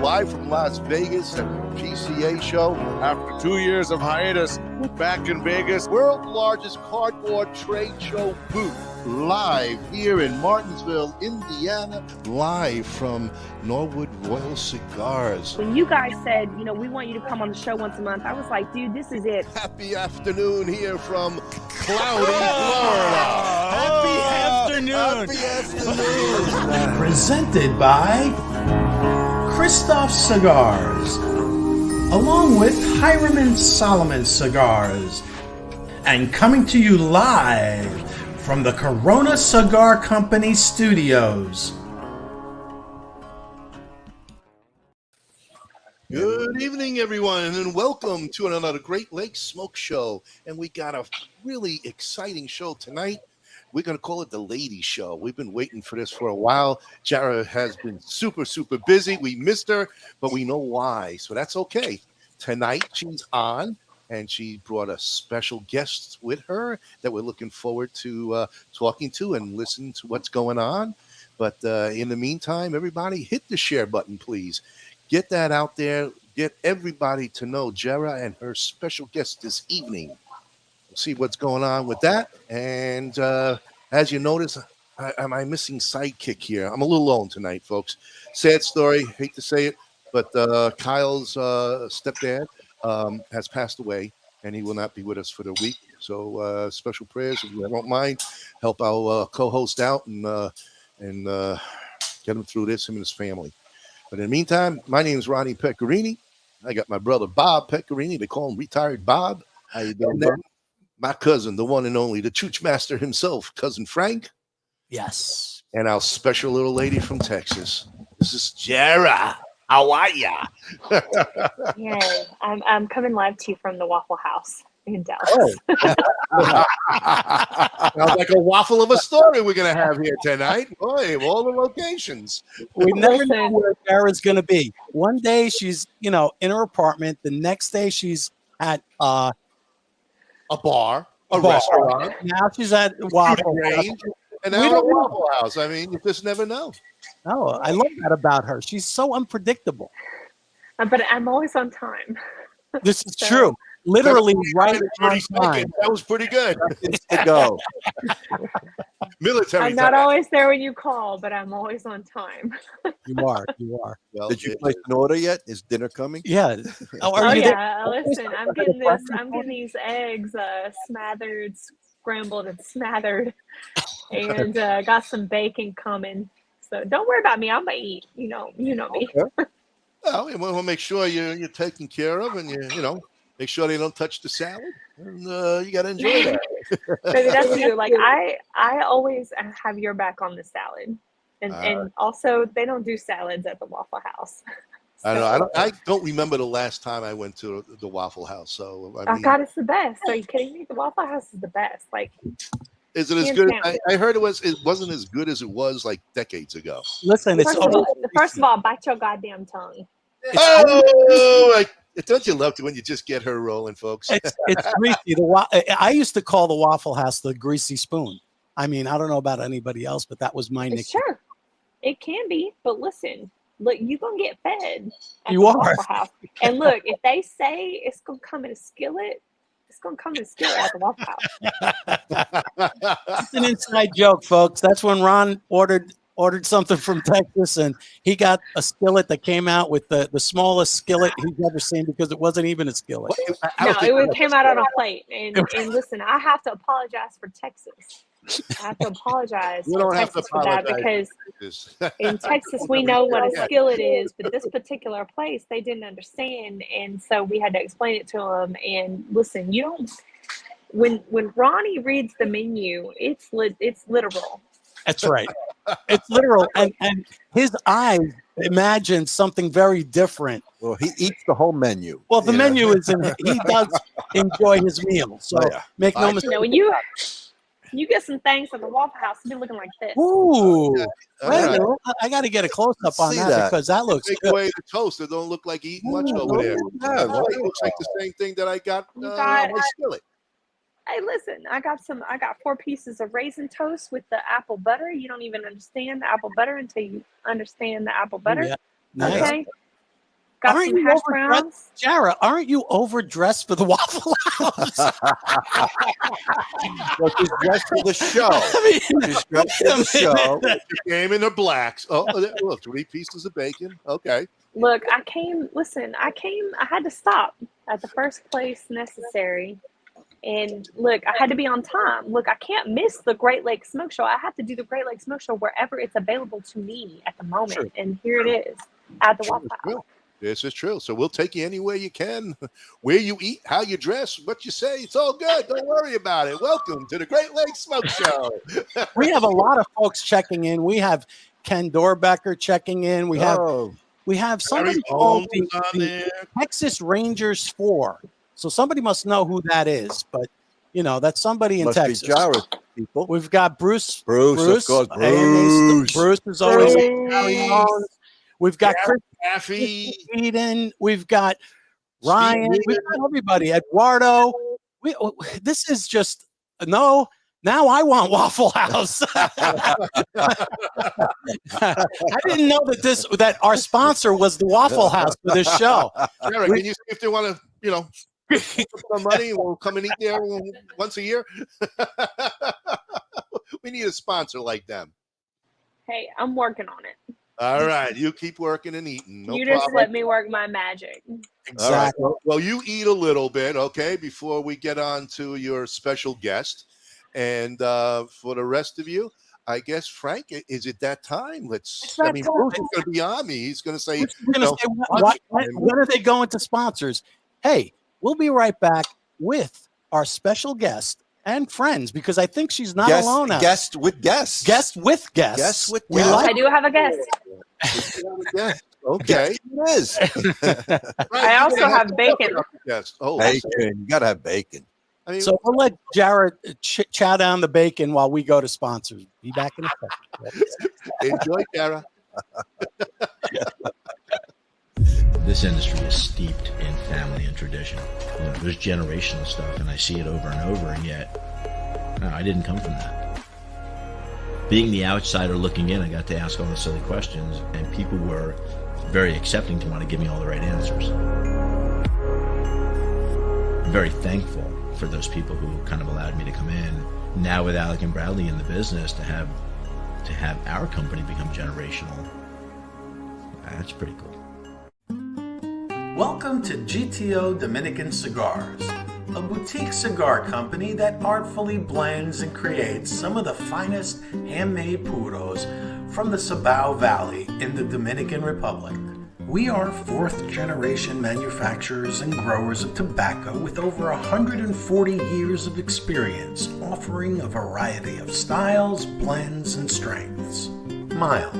live from Las Vegas at the PCA show. After 2 years of hiatus, we're back in Vegas, world's largest cardboard trade show booth. Live here in Martinsville, Indiana, live from Norwood Royal Cigars. When you guys said, we want you to come on the show once a month, I was like, dude, this is it. Happy afternoon here from cloudy Florida. Happy afternoon. Happy afternoon. Presented by Kristoff Cigars, along with Hiram Solomon Cigars, and coming to you live from the Corona Cigar Company studios. Good evening, everyone, and welcome to another Great Lakes Smoke Show. And we got a really exciting show tonight. We're going to call it the Lady Show. We've been waiting for this for a while. Jerah has been super busy. We missed her, but we know why, so that's okay. Tonight, she's on, and she brought a special guest with her that we're looking forward to talking to and listening to what's going on. But in the meantime, everybody, hit the share button, please. Get that out there. Get everybody to know Jerah and her special guest this evening. We'll see what's going on with that. And as you notice, I'm missing sidekick here. I'm a little alone tonight, folks. Sad story. Hate to say it, but Kyle's stepdad has passed away, and he will not be with us for the week. So special prayers, if you don't mind, help our co-host out and get him through this, him and his family. But in the meantime, my name is Ronnie Pecorini. I got my brother Bob Pecorini. They call him Retired Bob. How you doing, Bob? My cousin, the one and only, the Chooch Master himself, Cousin Frank. Yes. And our special little lady from Texas. This is Jerah. How are ya? Yay. I'm coming live to you from the Waffle House in Dallas. Oh. Sounds like a waffle of a story we're going to have here tonight. Boy, of all the locations. We never know where Jerah's going to be. One day she's, in her apartment. The next day she's at a bar, a restaurant. Now she's at Waffle House. And now at a Waffle House. I mean, you just never know. No, I love that about her. She's so unpredictable. But I'm always on time. This is true. Literally right on time. That was pretty good. To go. Military I'm not always there when you call, but I'm always on time. You are. Well, did you place an order yet? Is dinner coming? Yeah. Listen, I'm getting these eggs smothered, scrambled, and smothered, and got some bacon coming. So don't worry about me. I'm gonna eat. You know me. Okay. Well, we want to make sure you're taken care of, and you make sure they don't touch the salad. And you got to enjoy that. Maybe that's you. Like I always have your back on the salad, and also they don't do salads at the Waffle House. So, I don't remember the last time I went to the Waffle House. So God, it's the best. Are you kidding me? The Waffle House is the best. Like, is it as good? I heard it wasn't as good as it was like decades ago. Listen, first of all, bite your goddamn tongue. Don't you love it when you just get her rolling, folks? It's greasy. I used to call the Waffle House the greasy spoon. I mean, I don't know about anybody else, but that was my nickname. Sure, it can be, but listen, look, you're gonna get fed at the Waffle House. And look, if they say it's gonna come in a skillet, it's gonna come in a skillet at the Waffle House. It's an inside joke, folks. That's when Ron ordered something from Texas, and he got a skillet that came out with the smallest skillet he's ever seen, because it wasn't even a skillet. No, it came out on a plate. And listen, I have to apologize for Texas. I have to apologize for Texas for that, because in Texas we know what a skillet is, but this particular place they didn't understand, and so we had to explain it to them. And listen, you don't. When Ronnie reads the menu, it's literal. That's right. It's literal, and his eyes imagine something very different. Well, he eats the whole menu. Well, the menu is he does enjoy his meal. So make no mistake. When you get some things at the Waffle House, you'll be looking like this. Ooh. I got to get a close up on that, because that looks Take good. away the toast. They don't look like eating much over there. Yeah, it looks like the same thing that I got on my skillet. Hey, listen, I got 4 pieces of raisin toast with the apple butter. You don't even understand the apple butter until you understand the apple butter. Yeah. Nice. Okay. Got Aren't some you hash overdressed? browns. Jerah, aren't you overdressed for the Waffle House? Well, she's dressed for the show. I mean, She's dressed for the show. Came in the blacks. Oh, look, 3 pieces of bacon. Okay. Look, I had to stop at the first place necessary. And look, I had to be on time. Look, I can't miss the Great Lakes Smoke Show. I have to do the Great Lakes Smoke Show wherever it's available to me at the moment. Sure. And here it is at the Waffle House. This is true. So we'll take you anywhere you can, where you eat, how you dress, what you say. It's all good. Don't worry about it. Welcome to the Great Lakes Smoke Show. we have a lot of folks checking in. We have Ken Dorbecker checking in. We have somebody called the Texas Rangers 4. So somebody must know who that is, but that's somebody in Texas. Be Jarrah people. We've got Bruce, of course, Bruce is always. We've got Chris Kafie. Eden. We've got Ryan. We've got everybody. Eduardo. This is just no. Now I want Waffle House. I didn't know that our sponsor was the Waffle House for this show. Jerah, can you see if they want to, some money? We'll come and eat there once a year. We need a sponsor like them. Hey, I'm working on it. All right, you keep working and eating. No you problem. just let me work my magic. Exactly. All right. Well, you eat a little bit, okay, before we get on to your special guest. And for the rest of you, I guess, Frank, is it that time? Bruce is going to be on me. He's going to say, when are they going to sponsors? Hey, we'll be right back with our special guest and friends, because I think she's not alone now. Guest with guests. Guest with guests. Guest with We guests. I do have a guest. Okay. It is. I also have bacon. Yes. Oh, Bacon. You got to have bacon. I mean, So we'll let Jarrah chow down the bacon while we go to sponsors. Be back in a second. enjoy, Jerah. This industry is steeped in family and tradition. There's generational stuff, and I see it over and over, and yet I didn't come from that. Being the outsider looking in, I got to ask all the silly questions, and people were very accepting to want to give me all the right answers. I'm very thankful for those people who kind of allowed me to come in. Now with Alec and Bradley in the business, to have our company become generational, that's pretty cool. Welcome to GTO Dominican Cigars, a boutique cigar company that artfully blends and creates some of the finest handmade puros from the Cibao Valley in the Dominican Republic. We are fourth-generation manufacturers and growers of tobacco with over 140 years of experience, offering a variety of styles, blends, and strengths. Mild,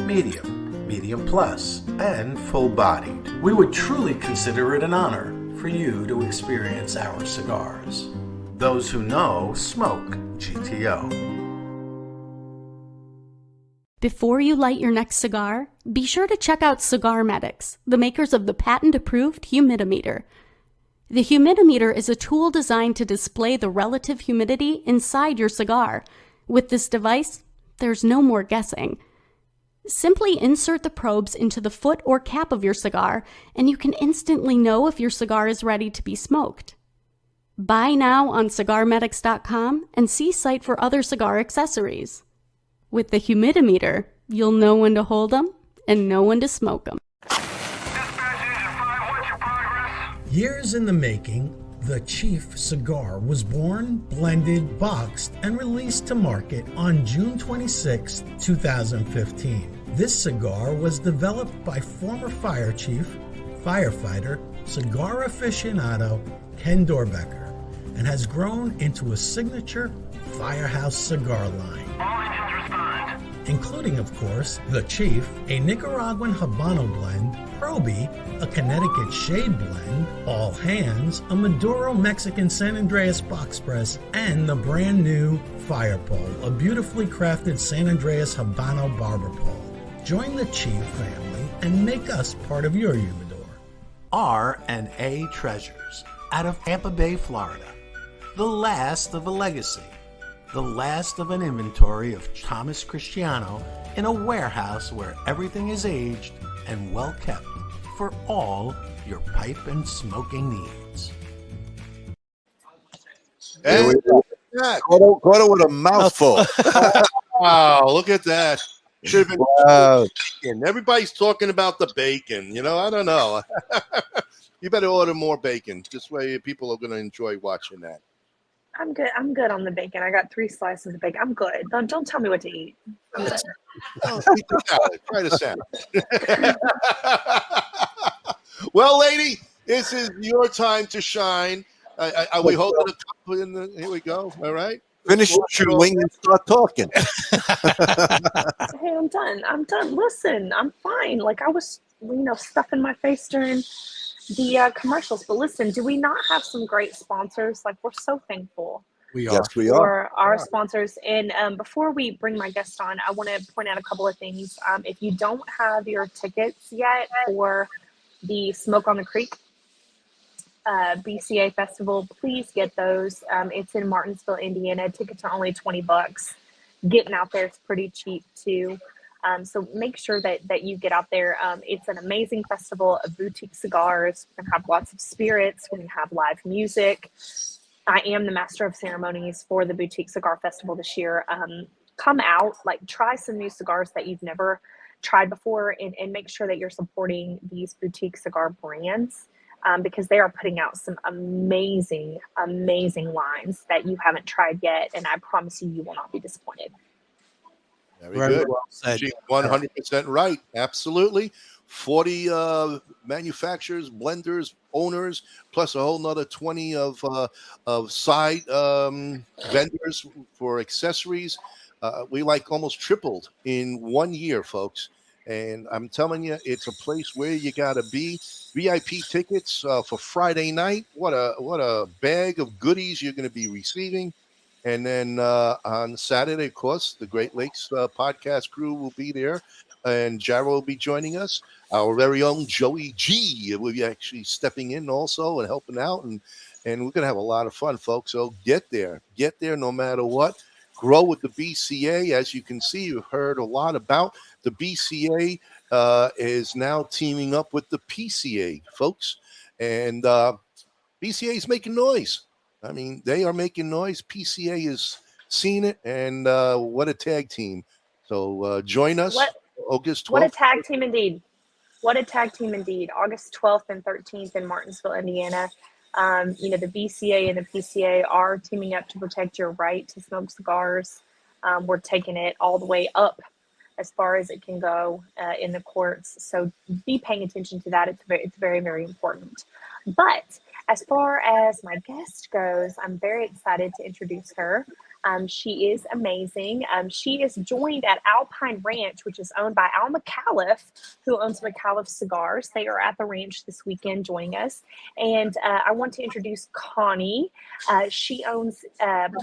medium plus, and full-bodied. We would truly consider it an honor for you to experience our cigars. Those who know smoke GTO. Before you light your next cigar, be sure to check out Cigar Medics, the makers of the patent-approved humidimeter. The humidimeter is a tool designed to display the relative humidity inside your cigar. With this device, there's no more guessing. Simply insert the probes into the foot or cap of your cigar, and you can instantly know if your cigar is ready to be smoked. Buy now on cigarmedics.com and see site for other cigar accessories. With the humidimeter, you'll know when to hold them and know when to smoke them. Years in the making, the Chief cigar was born, blended, boxed, and released to market on June 26, 2015. This cigar was developed by former fire chief, firefighter, cigar aficionado Ken Dorbecker, and has grown into a signature Firehouse cigar line. All engines respond. Including, of course, the Chief, a Nicaraguan Habano blend, Proby, a Connecticut Shade blend, All Hands, a Maduro Mexican San Andreas box press, and the brand new Fire Pole, a beautifully crafted San Andreas Habano barber pole. Join the Chief family and make us part of your humidor. R&A Treasures, out of Tampa Bay, Florida. The last of a legacy. The last of an inventory of Thomas Cristiano in a warehouse where everything is aged and well kept for all your pipe and smoking needs. And Quarter with a mouthful. wow, look at that. Should have been Wow. bacon. Everybody's talking about the bacon. I don't know. You better order more bacon. This way people are going to enjoy watching that. I'm good. I'm good on the bacon. I got 3 slices of bacon. I'm good. Don't tell me what to eat. I'm good. Oh, eat the salad. Try the salad. Well, lady, this is your time to shine. Are we holding a cup in the? Here we go. All right. Finish chewing and start talking. Hey, I'm done. Listen, I'm fine. Like I was, stuffing my face during the commercials. But listen, do we not have some great sponsors? Like we're so thankful. We are. Yes, we are. For our sponsors. And before we bring my guest on, I want to point out a couple of things. If you don't have your tickets yet for the Smoke on the Creek BCA Festival, please get those. It's in Martinsville, Indiana. Tickets are only $20. Getting out there is pretty cheap too. So make sure that you get out there. It's an amazing festival of boutique cigars. We're gonna have lots of spirits. We're gonna have live music. I am the master of ceremonies for the Boutique Cigar Festival this year. Come out, try some new cigars that you've never tried before, and make sure that you're supporting these boutique cigar brands. Because they are putting out some amazing, amazing lines that you haven't tried yet. And I promise you, you will not be disappointed. Very good. Well said. She's 100% right. Absolutely. 40 manufacturers, blenders, owners, plus a whole nother 20 of side vendors for accessories. We almost tripled in 1 year, folks. And I'm telling you, it's a place where you got to be. VIP tickets for Friday night. What a bag of goodies you're going to be receiving. And then on Saturday, of course, the Great Lakes podcast crew will be there. And Jerah will be joining us. Our very own Joey G will be actually stepping in also and helping out. And we're going to have a lot of fun, folks. So get there no matter what. Grow with the BCA. As you can see, you've heard a lot about the BCA is now teaming up with the PCA, folks. And BCA is making noise. I mean, they are making noise. PCA is seeing it. And what a tag team. So join us August 12th. What a tag team indeed. What a tag team indeed. August 12th and 13th in Martinsville, Indiana. The BCA and the PCA are teaming up to protect your right to smoke cigars. We're taking it all the way up as far as it can go in the courts. So be paying attention to that. It's very, very important. But as far as my guest goes, I'm very excited to introduce her. She is amazing. She is joined at Alpine Ranch, which is owned by Al McAuliffe, who owns McAuliffe Cigars. They are at the ranch this weekend joining us. And I want to introduce Connie. She owns,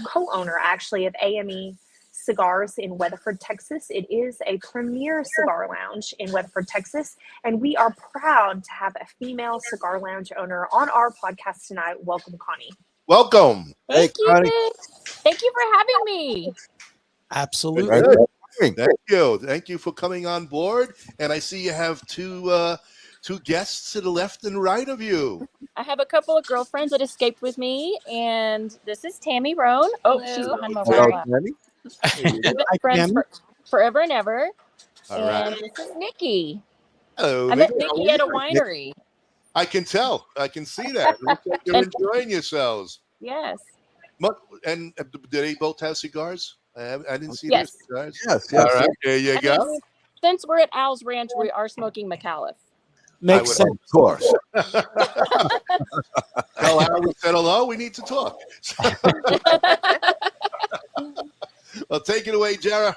co-owner actually of AME Cigars in Weatherford, Texas. It is a premier cigar lounge in Weatherford, Texas. And we are proud to have a female cigar lounge owner on our podcast tonight. Welcome, Connie. Welcome. Thank you. Connie. Thank you for having me. Absolutely. Thank you for coming on board. And I see you have two guests to the left and right of you. I have a couple of girlfriends that escaped with me, and this is Tammy Roan. Oh, Hello. she's behind my Hello, wall. Tammy. We've been friends forever and ever. All and right. this is Nikki. Hello. I met Nikki. Nikki at a winery. I can tell. I can see that. Looks like you're enjoying yourselves. Yes. And do they both have cigars? I didn't see Yes. their cigars. Yes, All yes. right. There you And go. since we're at Al's Ranch, we are smoking McAuliffe. Makes sense. Of course. Tell Al we said hello. We need to talk. Well, take it away, Jerah.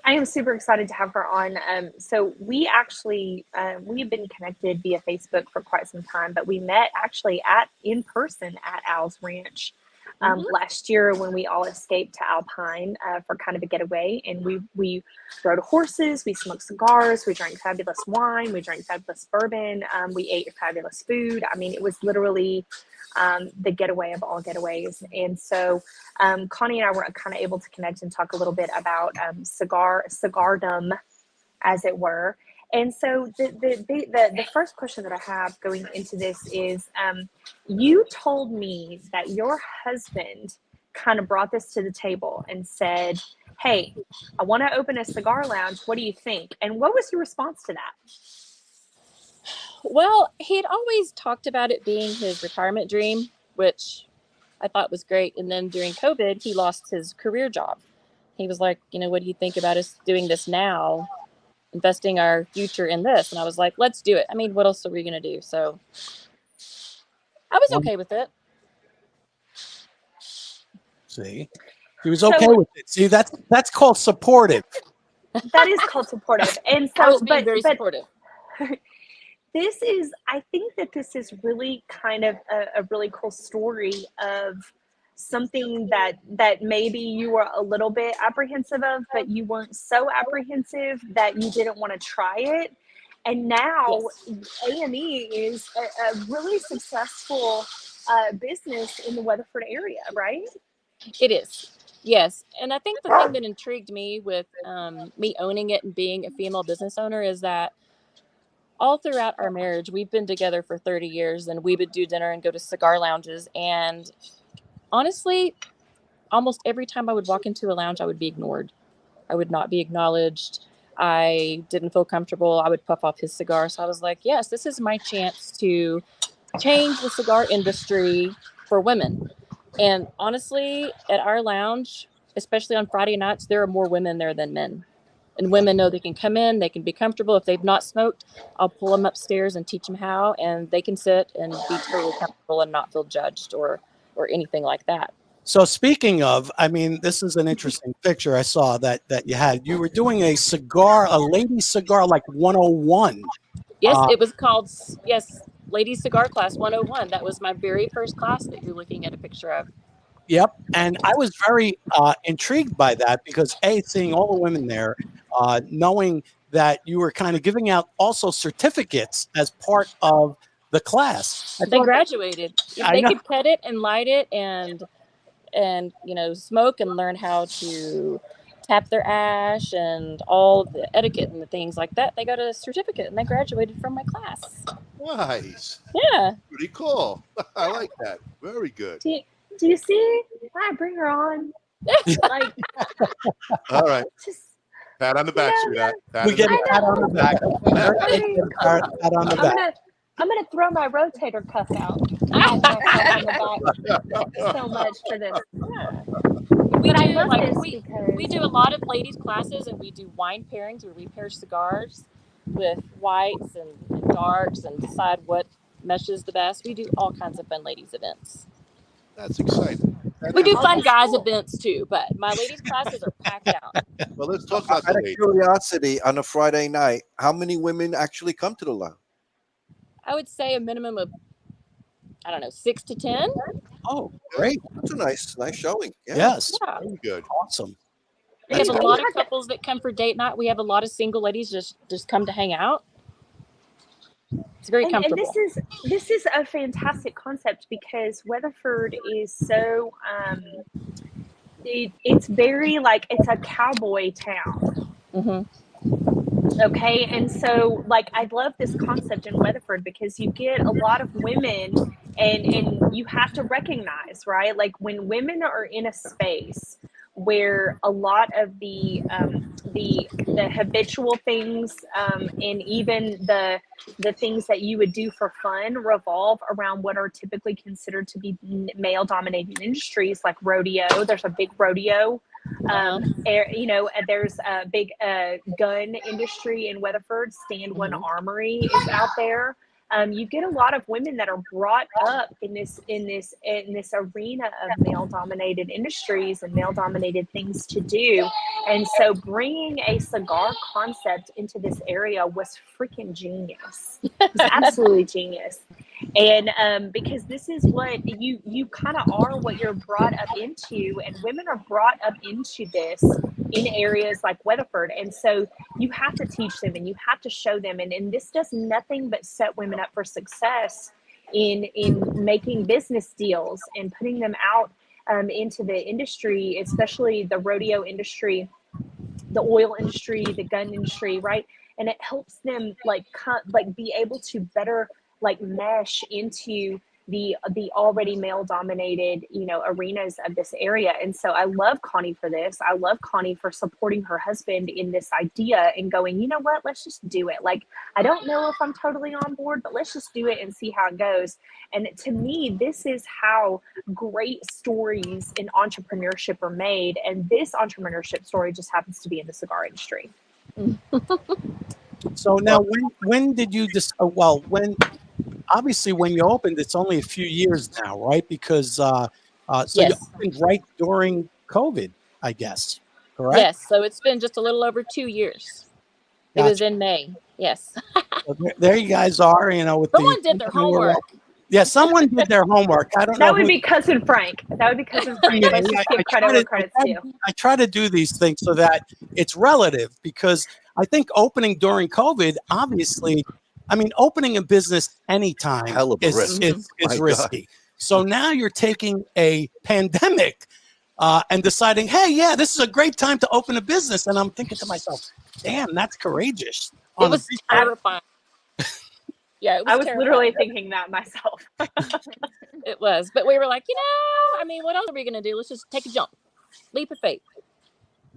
I am super excited to have her on. So we actually, we've been connected via Facebook for quite some time, but we met actually in person at Al's Ranch last year when we all escaped to Alpine for kind of a getaway. And we rode horses, we smoked cigars, we drank fabulous wine, we drank fabulous bourbon, we ate fabulous food. I mean, it was literally the getaway of all getaways. And so Connie and I were kind of able to connect and talk a little bit about cigardom, as it were. And so the first question that I have going into this is, you told me that your husband kind of brought this to the table and said, hey, I want to open a cigar lounge. What do you think? And what was your response to that? Well, he had always talked about it being his retirement dream, which I thought was great. And then during COVID, he lost his career job. He was like, what do you think about us doing this now, investing our future in this? And I was like, let's do it. I mean, what else are we going to do? So I was okay with it. See, he was okay with it. See, that's called supportive. That is called supportive. And so, I was being very supportive. I think that this is really kind of a really cool story of something that maybe you were a little bit apprehensive of, but you weren't so apprehensive that you didn't want to try it. And now AME is a really successful business in the Weatherford area, right? It is. Yes. And I think the thing that intrigued me with me owning it and being a female business owner is that all throughout our marriage, we've been together for 30 years, and we would do dinner and go to cigar lounges. And honestly, almost every time I would walk into a lounge, I would be ignored. I would not be acknowledged. I didn't feel comfortable. I would puff off his cigar. So I was like, yes, this is my chance to change the cigar industry for women. And honestly, at our lounge, especially on Friday nights, there are more women there than men. And women know they can come in, they can be comfortable. If they've not smoked, I'll pull them upstairs and teach them how, and they can sit and be totally comfortable and not feel judged or anything like that. So speaking of, I mean, this is an interesting picture I saw that you had. You were doing a lady cigar like 101. Yes, it was called, Lady Cigar Class 101. That was my very first class that you're looking at a picture of. Yep. And I was very intrigued by that because, seeing all the women there, knowing that you were kind of giving out also certificates as part of the class. They graduated. They could cut it and light it and smoke and learn how to tap their ash and all the etiquette and the things like that. They got a certificate and they graduated from my class. Nice. Yeah. Pretty cool. I like that. Very good. Do you see? I bring her on. Like, all right. Pat on the back, sweetheart. We get a pat on the back. Pat on the back. I'm gonna throw my rotator cuff out. So much for this. We do a lot of ladies classes, and we do wine pairings where we pair cigars with whites and darks and decide what meshes the best. We do all kinds of fun ladies events. That's exciting. We do fun guys events too, but my ladies classes are packed out. Well, let's talk about out of curiosity, on a Friday night, how many women actually come to the lounge? I would say a minimum of, 6 to 10. Oh, great. That's a nice showing. Yeah. Yes. Yeah. Very good. Awesome. We have a lot of couples that come for date night. We have a lot of single ladies just come to hang out. It's very comfortable. And this is a fantastic concept because Weatherford is so it's very it's a cowboy town. Mm-hmm. Okay, and so I love this concept in Weatherford because you get a lot of women and you have to recognize, right? Like when women are in a space where a lot of the habitual things and even the things that you would do for fun revolve around what are typically considered to be male dominated industries like rodeo. There's a big rodeo. There's a big gun industry in Weatherford. Stand One Armory is out there. You get a lot of women that are brought up in this arena of male dominated industries and male dominated things to do. And so bringing a cigar concept into this area was freaking genius. It was absolutely genius. And because this is what you kind of are what you're brought up into, and women are brought up into this in areas like Weatherford. And so you have to teach them and you have to show them. And this does nothing but set women up for success in making business deals and putting them out into the industry, especially the rodeo industry. the oil industry, the gun industry, right? And it helps them like be able to better like mesh into the already male dominated, you know, arenas of this area. And so I love Connie for this. I love Connie for supporting her husband in this idea and going, you know what, let's just do it. Like, I don't know if I'm totally on board, but let's just do it and see how it goes. And to me, this is how great stories in entrepreneurship are made. And this entrepreneurship story just happens to be in the cigar industry. So now when did you just, obviously when you opened, it's only a few years now, right? Because you opened right during COVID, I guess, correct? Yes, so it's been just a little over 2 years. Gotcha. It was in May, yes. So there you guys are, you know. Someone did their homework. Yeah, someone did their homework. I don't know. That would be Cousin Frank. Let's just give credit where credit's due. I try to do these things so that it's relative, because I think opening during COVID, obviously, I mean, opening a business anytime is risky. So now you're taking a pandemic and deciding, hey, yeah, this is a great time to open a business. And I'm thinking to myself, damn, that's courageous. It was terrifying. Yeah, it was I was literally thinking that myself. It was. But we were like, you know, I mean, what else are we going to do? Let's just take a jump. Leap of faith.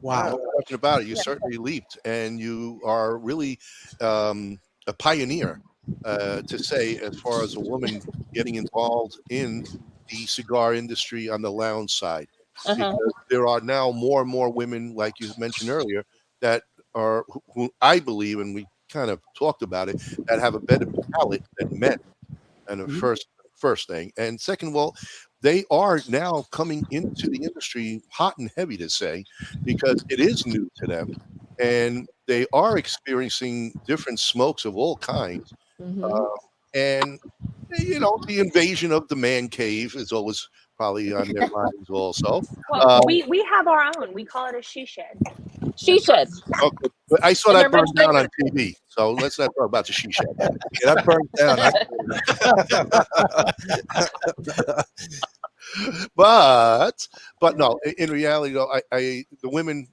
Wow. No question about it. You certainly leaped, and you are really a pioneer, to say, as far as a woman getting involved in the cigar industry on the lounge side. Because there are now more and more women, like you mentioned earlier, that are, who I believe, and we kind of talked about it, that have a better palate than men. And the first thing. And second, well, they are now coming into the industry hot and heavy, to say, because it is new to them. And they are experiencing different smokes of all kinds. And, you know, the invasion of the man cave is always probably on their minds also. Well, we have our own. We call it a she shed. She shed. Okay. But I saw that burned down on TV, so let's not talk about the she shed. Yeah, that burned down. But no, in reality, though, the women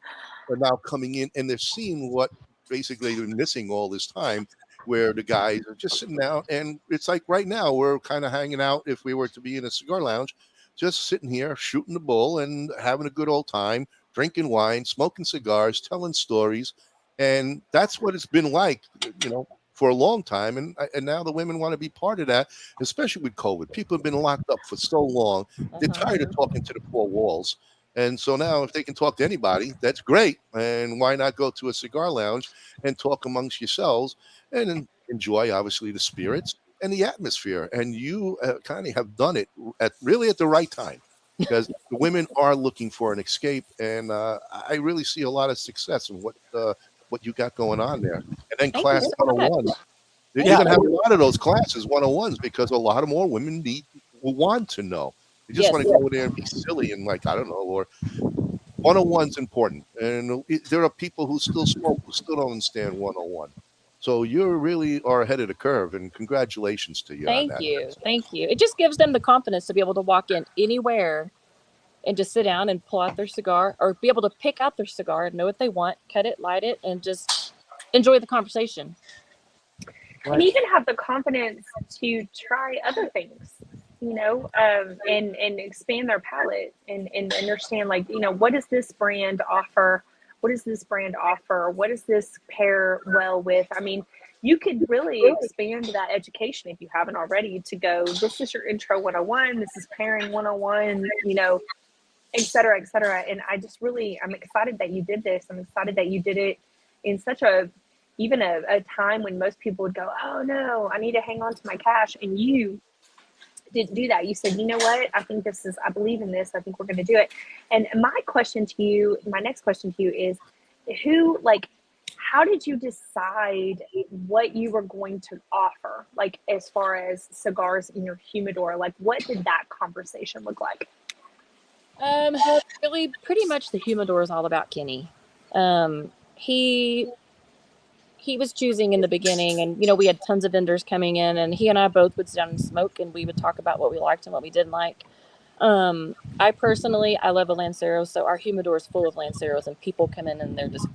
are now coming in, and they're seeing what basically they're missing all this time, where the guys are just sitting out, and it's like right now we're kind of hanging out. If we were to be in a cigar lounge, just sitting here shooting the bull and having a good old time, drinking wine, smoking cigars, telling stories. And that's what it's been like, you know, for a long time. And now the women want to be part of that, especially with COVID. People have been locked up for so long. They're tired of talking to the four walls. And so now if they can talk to anybody, that's great. And why not go to a cigar lounge and talk amongst yourselves and enjoy, obviously, the spirits and the atmosphere. And you kind of have done it at the right time, because the women are looking for an escape. And I really see a lot of success in what you got going on there. And then class 101. You're going to have a lot of those classes 101s, because a lot of more women will want to know. They just want to go there and be silly and, like, I don't know, or 101's important. And there are people who still smoke who still don't understand 101. So you really are ahead of the curve, and congratulations to you. Thank you. It just gives them the confidence to be able to walk in anywhere and just sit down and pull out their cigar, or be able to pick out their cigar and know what they want, cut it, light it, and just enjoy the conversation. And even have the confidence to try other things, you know, and expand their palate and understand, like, you know, what does this brand offer? What does this brand offer? What does this pair well with? I mean, you could really expand that education, if you haven't already, to go, this is your intro 101, this is pairing 101, you know, et cetera, et cetera. And I just really, I'm excited that you did this. I'm excited that you did it in such a time when most people would go, oh no, I need to hang on to my cash. And you didn't do that. You said, you know what? I believe in this. I think we're going to do it. And my next question to you is, how did you decide what you were going to offer? Like, as far as cigars in your humidor, like, what did that conversation look like? Really, pretty much the humidor is all about Kenny. He was choosing in the beginning, and, you know, we had tons of vendors coming in, and he and I both would sit down and smoke, and we would talk about what we liked and what we didn't like. I personally, I love a Lancero, so our humidor is full of Lanceros, and people come in and they're just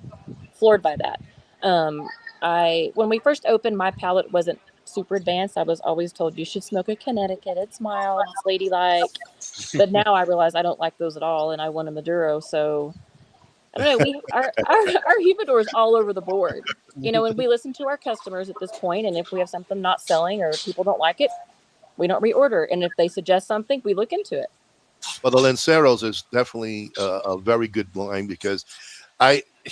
floored by that. When we first opened, my palate wasn't super advanced. I was always told you should smoke a Connecticut. It's mild, it's ladylike. But now I realize I don't like those at all, and I want a Maduro. So I don't know. Our humidor is all over the board, and we listen to our customers at this point. And if we have something not selling or people don't like it, we don't reorder. And if they suggest something, we look into it. Well, the Lanceros is definitely a very good line because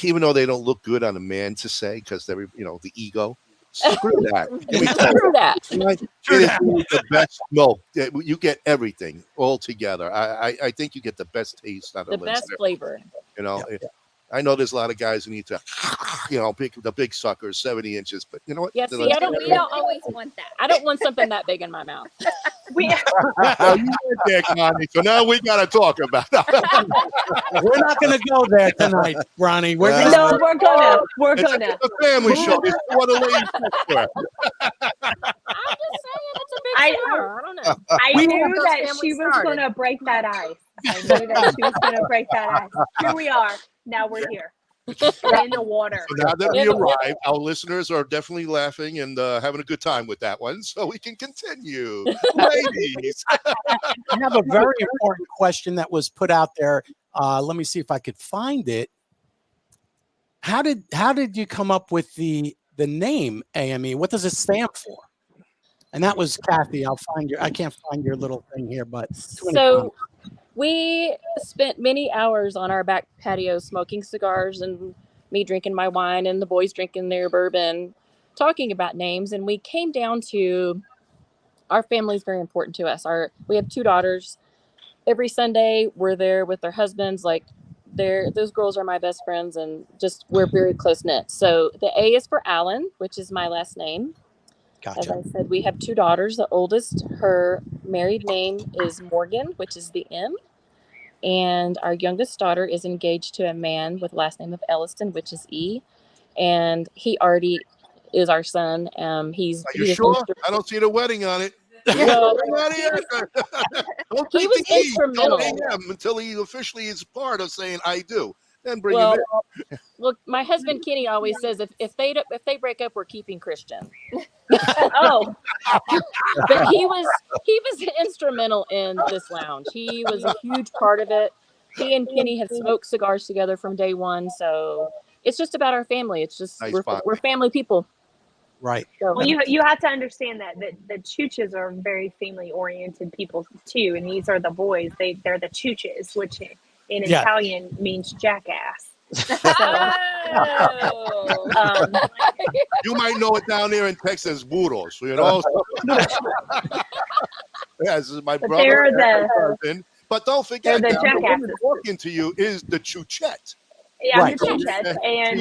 even though they don't look good on a man to say, because they're, the ego, screw that. Screw that. It is the best. No, you get everything all together. I think you get the best taste out of the best flavor. I know there's a lot of guys who need to, pick the big suckers, 70 inches. But you know what? Yeah, see, we don't always want that. I don't want something that big in my mouth. You went there, Connie, so now we got to talk about it. We're not going to go there tonight, Ronnie. We're gonna. It's a family show. It's what a lady. I'm just saying, it's a big cigar. I don't know. I knew that she was going to break that ice. I knew that she was going to break that ice. Here we are. Now we're here. We're in the water. So now that we arrived, our listeners are definitely laughing and having a good time with that one, so we can continue. Ladies. I have a very important question that was put out there. Let me see if I could find it. How did you come up with the name AME? What does it stand for? And that was Kafie. I can't find your little thing here, but so we spent many hours on our back patio smoking cigars, and me drinking my wine and the boys drinking their bourbon, talking about names. And we came down to our family is very important to us. We have 2 daughters. Every Sunday we're there with their husbands. Like those girls are my best friends, and just we're very close knit. So the A is for Allen, which is my last name. Gotcha. As I said, we have 2 daughters. The oldest, her married name is Morgan, which is the M. And our youngest daughter is engaged to a man with the last name of Elliston, which is E. And he already is our son. Are you sure? I don't see the wedding on it. No. Don't he was instrumental until he officially is part of saying I do. Then bring him in. Well, my husband Kenny always says if they break up, we're keeping Christian. Oh, but he was instrumental in this lounge. He was a huge part of it. He and Kenny have smoked cigars together from day one, so it's just about our family. It's just we're family people. Right. So, well, you have to understand that the Chooches are very family oriented people too, and these are the boys. They're the Chooches, which in Italian means jackass. You might know it down there in Texas, burros. Yes, this is my brother. But don't forget, walking to you is the Chouchette. Yeah, right. And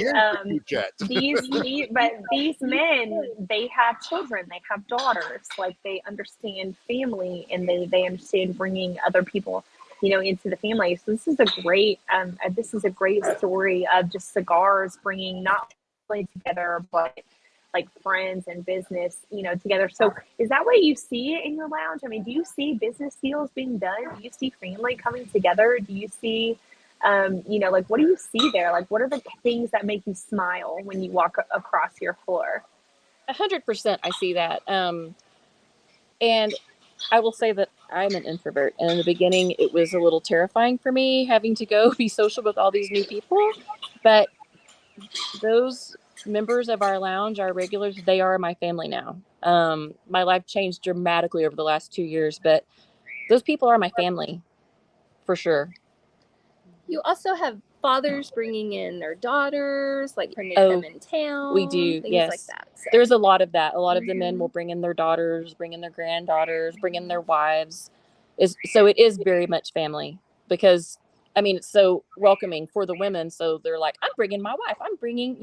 these men, they have children, they have daughters. Like they understand family, and they understand bringing other people, into the family. So this is a great story of just cigars bringing not only together, but like friends and business, together. So is that what you see in your lounge? I mean, do you see business deals being done? Do you see family coming together? Do you see, what do you see there? Like, what are the things that make you smile when you walk across your floor? 100% I see that. And I will say that I'm an introvert, and in the beginning it was a little terrifying for me having to go be social with all these new people, but those members of our lounge, our regulars, they are my family now. My life changed dramatically over the last 2 years, but those people are my family for sure. You also have fathers bringing in their daughters, like bringing them in town. We do, things yes. like that. So. There's a lot of that. A lot of the men will bring in their daughters, bring in their granddaughters, bring in their wives. So it is very much family because, I mean, it's so welcoming for the women. So they're like, I'm bringing my wife. I'm bringing,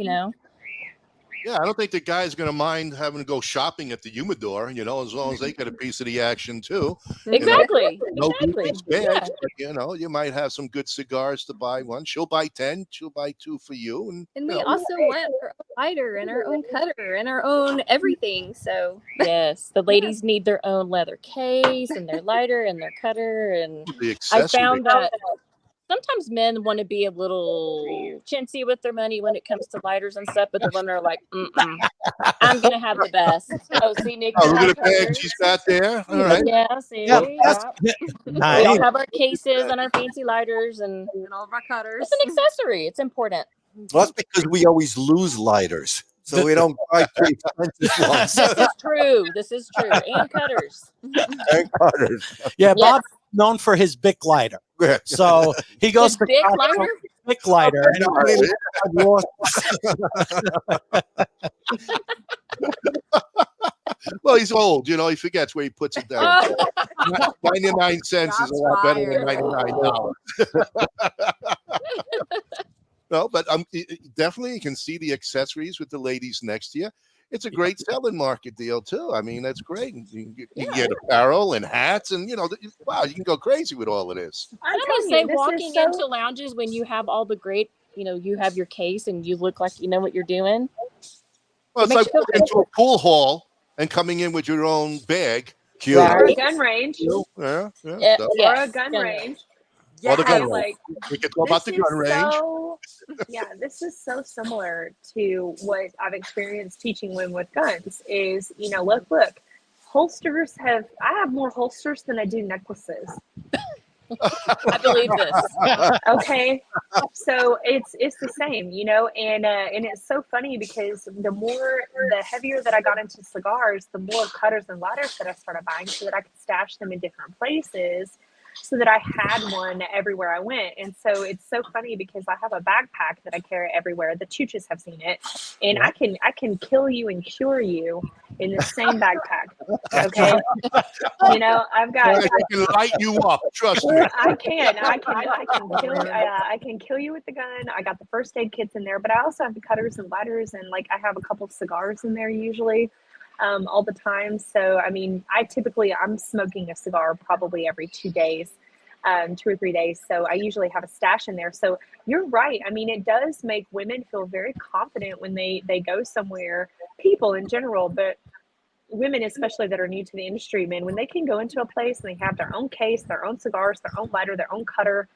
Yeah, I don't think the guy's going to mind having to go shopping at the humidor, as long as they get a piece of the action too. Exactly. No good Exactly. is bad. Yeah. But, you might have some good cigars to buy one. She'll buy 10. She'll buy 2 for you. And we also want our own lighter and our own cutter and our own everything. So yes, the ladies need their own leather case and their lighter and their cutter. And the I found that sometimes men want to be a little chintzy with their money when it comes to lighters and stuff, but the women are like, I'm going to have the best. Oh, see, Nick. Oh, look at the bag she's got there. All right. Yeah, see. Yeah, We all have our cases and our fancy lighters and all of our cutters. It's an accessory. It's important. Well, that's because we always lose lighters. So we don't buy 3 expensive ones. This is true. This is true. And cutters. And cutters. Yeah, Yes. Bob's known for his Bic lighter. So he goes to Bic lighter? Bic lighter. Well, he's old, he forgets where he puts it down. 99 cents is a lot better than $99. No, but definitely you can see the accessories with the ladies next to you. It's a great selling market deal too. I mean, that's great. You can get apparel and hats, and wow, you can go crazy with all of this. I'm gonna say walking into lounges when you have all the great, you have your case and you look like you know what you're doing. Well, it's like walking into a pool hall and coming in with your own bag. Cute. Or a gun range. Yeah. Or a gun range. Yeah, the gun range. We could talk about the gun range. Yeah, this is so similar to what I've experienced teaching women with guns is, look, holsters I have more holsters than I do necklaces. I believe this. Okay. So it's the same, and it's so funny because the heavier that I got into cigars, the more cutters and lighters that I started buying so that I could stash them in different places, so that I had one everywhere I went. And so it's so funny because I have a backpack that I carry everywhere. The chooches have seen it, and I can kill you and cure you in the same backpack. Okay, I've got. I can light you up. Trust me. I can kill you with the gun. I got the first aid kits in there, but I also have the cutters and lighters, and I have a couple of cigars in there usually. All the time. So, I mean, I'm smoking a cigar probably every 2 days, 2 or 3 days. So I usually have a stash in there. So you're right. I mean, it does make women feel very confident when they go somewhere, people in general, but women, especially that are new to the industry, man, when they can go into a place and they have their own case, their own cigars, their own lighter, their own cutter,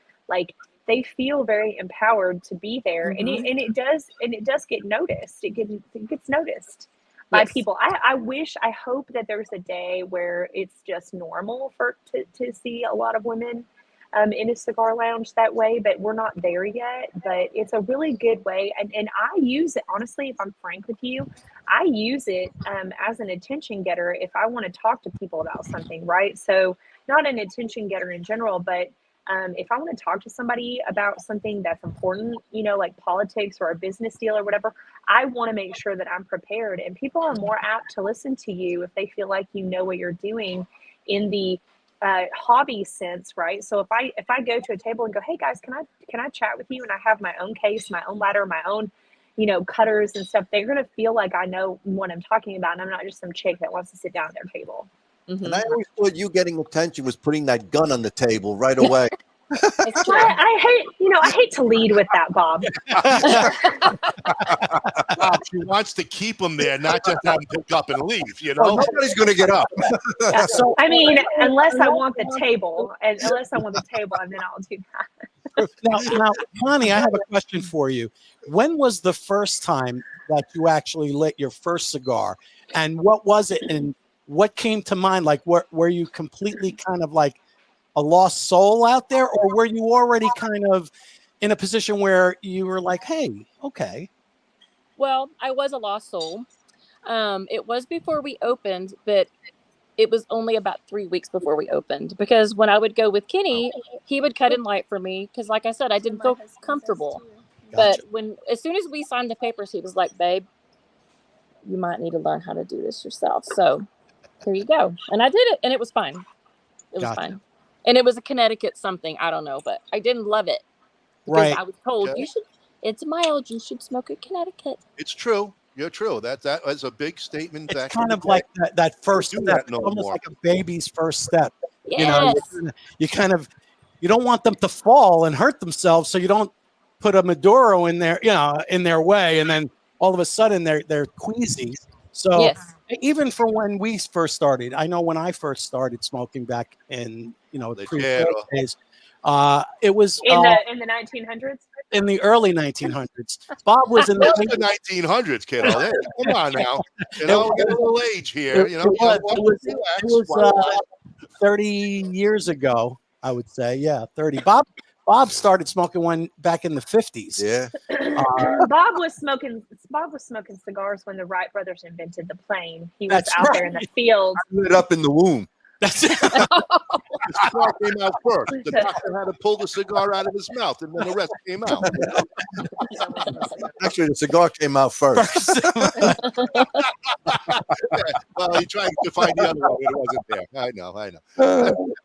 they feel very empowered to be there. Mm-hmm. And it does get noticed. It gets noticed by people. I hope that there's a day where it's just normal to see a lot of women in a cigar lounge that way, but we're not there yet. But it's a really good way, and I use it, honestly, if I'm frank with you, I use it as an attention getter if I want to talk to people about something, right? So not an attention getter in general, but if I want to talk to somebody about something that's important, like politics or a business deal or whatever, I want to make sure that I'm prepared. And people are more apt to listen to you if they feel like you know what you're doing in the hobby sense, right? So if I go to a table and go, hey guys, can I chat with you? And I have my own case, my own lighter, my own, cutters and stuff, they're going to feel like I know what I'm talking about. And I'm not just some chick that wants to sit down at their table. Mm-hmm. And I always thought you getting attention was putting that gun on the table right away. I hate to lead with that, Bob. She wants to keep them there, not just have them pick up and leave. Well, nobody's going to get up. So I mean, unless I want the table, and then I'll do that. Now, Connie, I have a question for you. When was the first time that you actually lit your first cigar, and what was it, and what came to mind? Like, were you completely kind of like a lost soul out there, or were you already kind of in a position where you were like, hey, okay? Well, I was a lost soul. It was before we opened, but it was only about 3 weeks before we opened, because when I would go with Kenny, he would cut and light for me. Cause like I said, I didn't feel comfortable, but as soon as we signed the papers, he was like, babe, you might need to learn how to do this yourself. So here you go. And I did it, and it was fine. It was fine. And it was a Connecticut something. I don't know, but I didn't love it. Because I was told, it's mild. You should smoke in Connecticut. It's true. You're true. That was a big statement. It's kind of like that first step. That no almost more. like a baby's first step. Yes. You don't want them to fall and hurt themselves, so you don't put a Maduro in there, in their way, and then all of a sudden they're queasy. So even for when we first started, I know when I first started smoking back in the days, it was in the 1900s. In the early 1900s, Bob was in the 1900s, kiddo. Hey, come on now, get a little age here. It was 30 years ago, I would say. Yeah, 30. Bob started smoking back in the 50s. Yeah. Bob was smoking cigars when the Wright brothers invented the plane. He was out there in the field. Lit up in the womb. That's it. The cigar came out first. The doctor had to pull the cigar out of his mouth, and then the rest came out. Actually, the cigar came out first. Well, he tried to find the other one, but it wasn't there. I know.